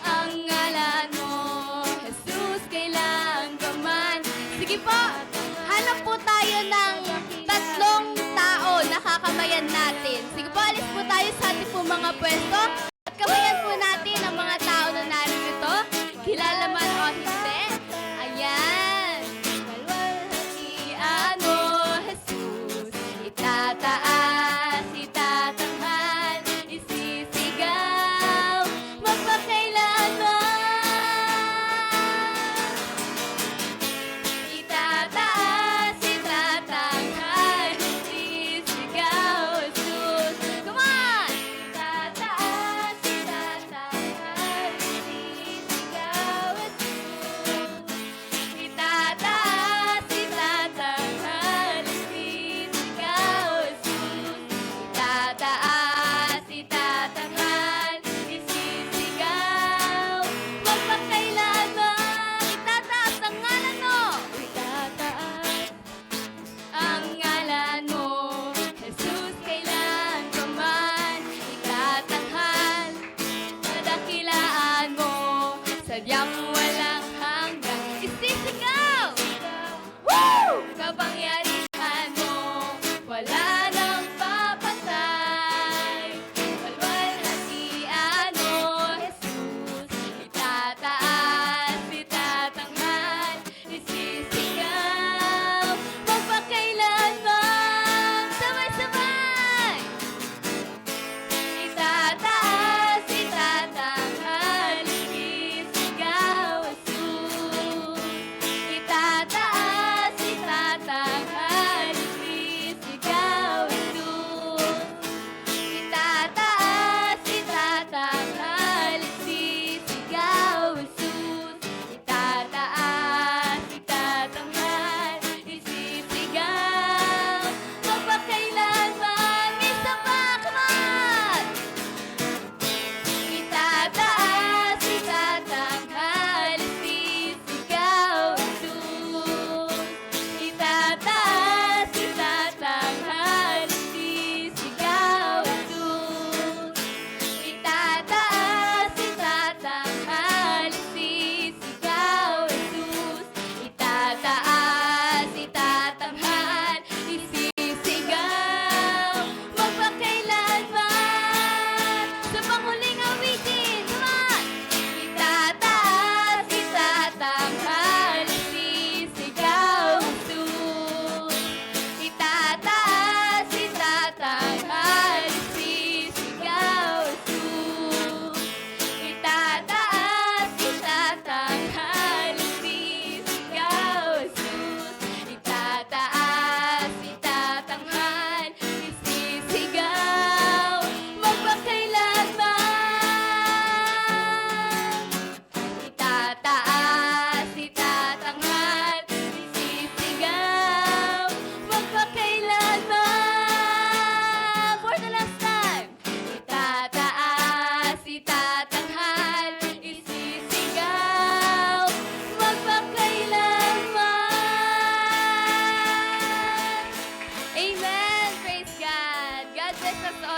Ang ngalan mo, Jesus, kailan ka man. Sige po, hanap po tayo ng 3 tao na kakamayan natin. Sige po, alis po tayo sa ating po mga pwesto at kamayan po natin ang mga tao na narito. Kilala man o hindi. Ayan. Kalwalhatian mo, Jesus, itataas, itatanghal, isisigaw, magpakailanman. Itataas, itatanghal, isisigaw, Jesus. Come on! Itataas,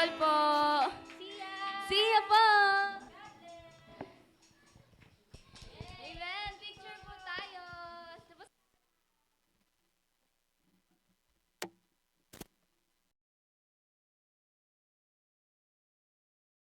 all po. See ya! See ya po!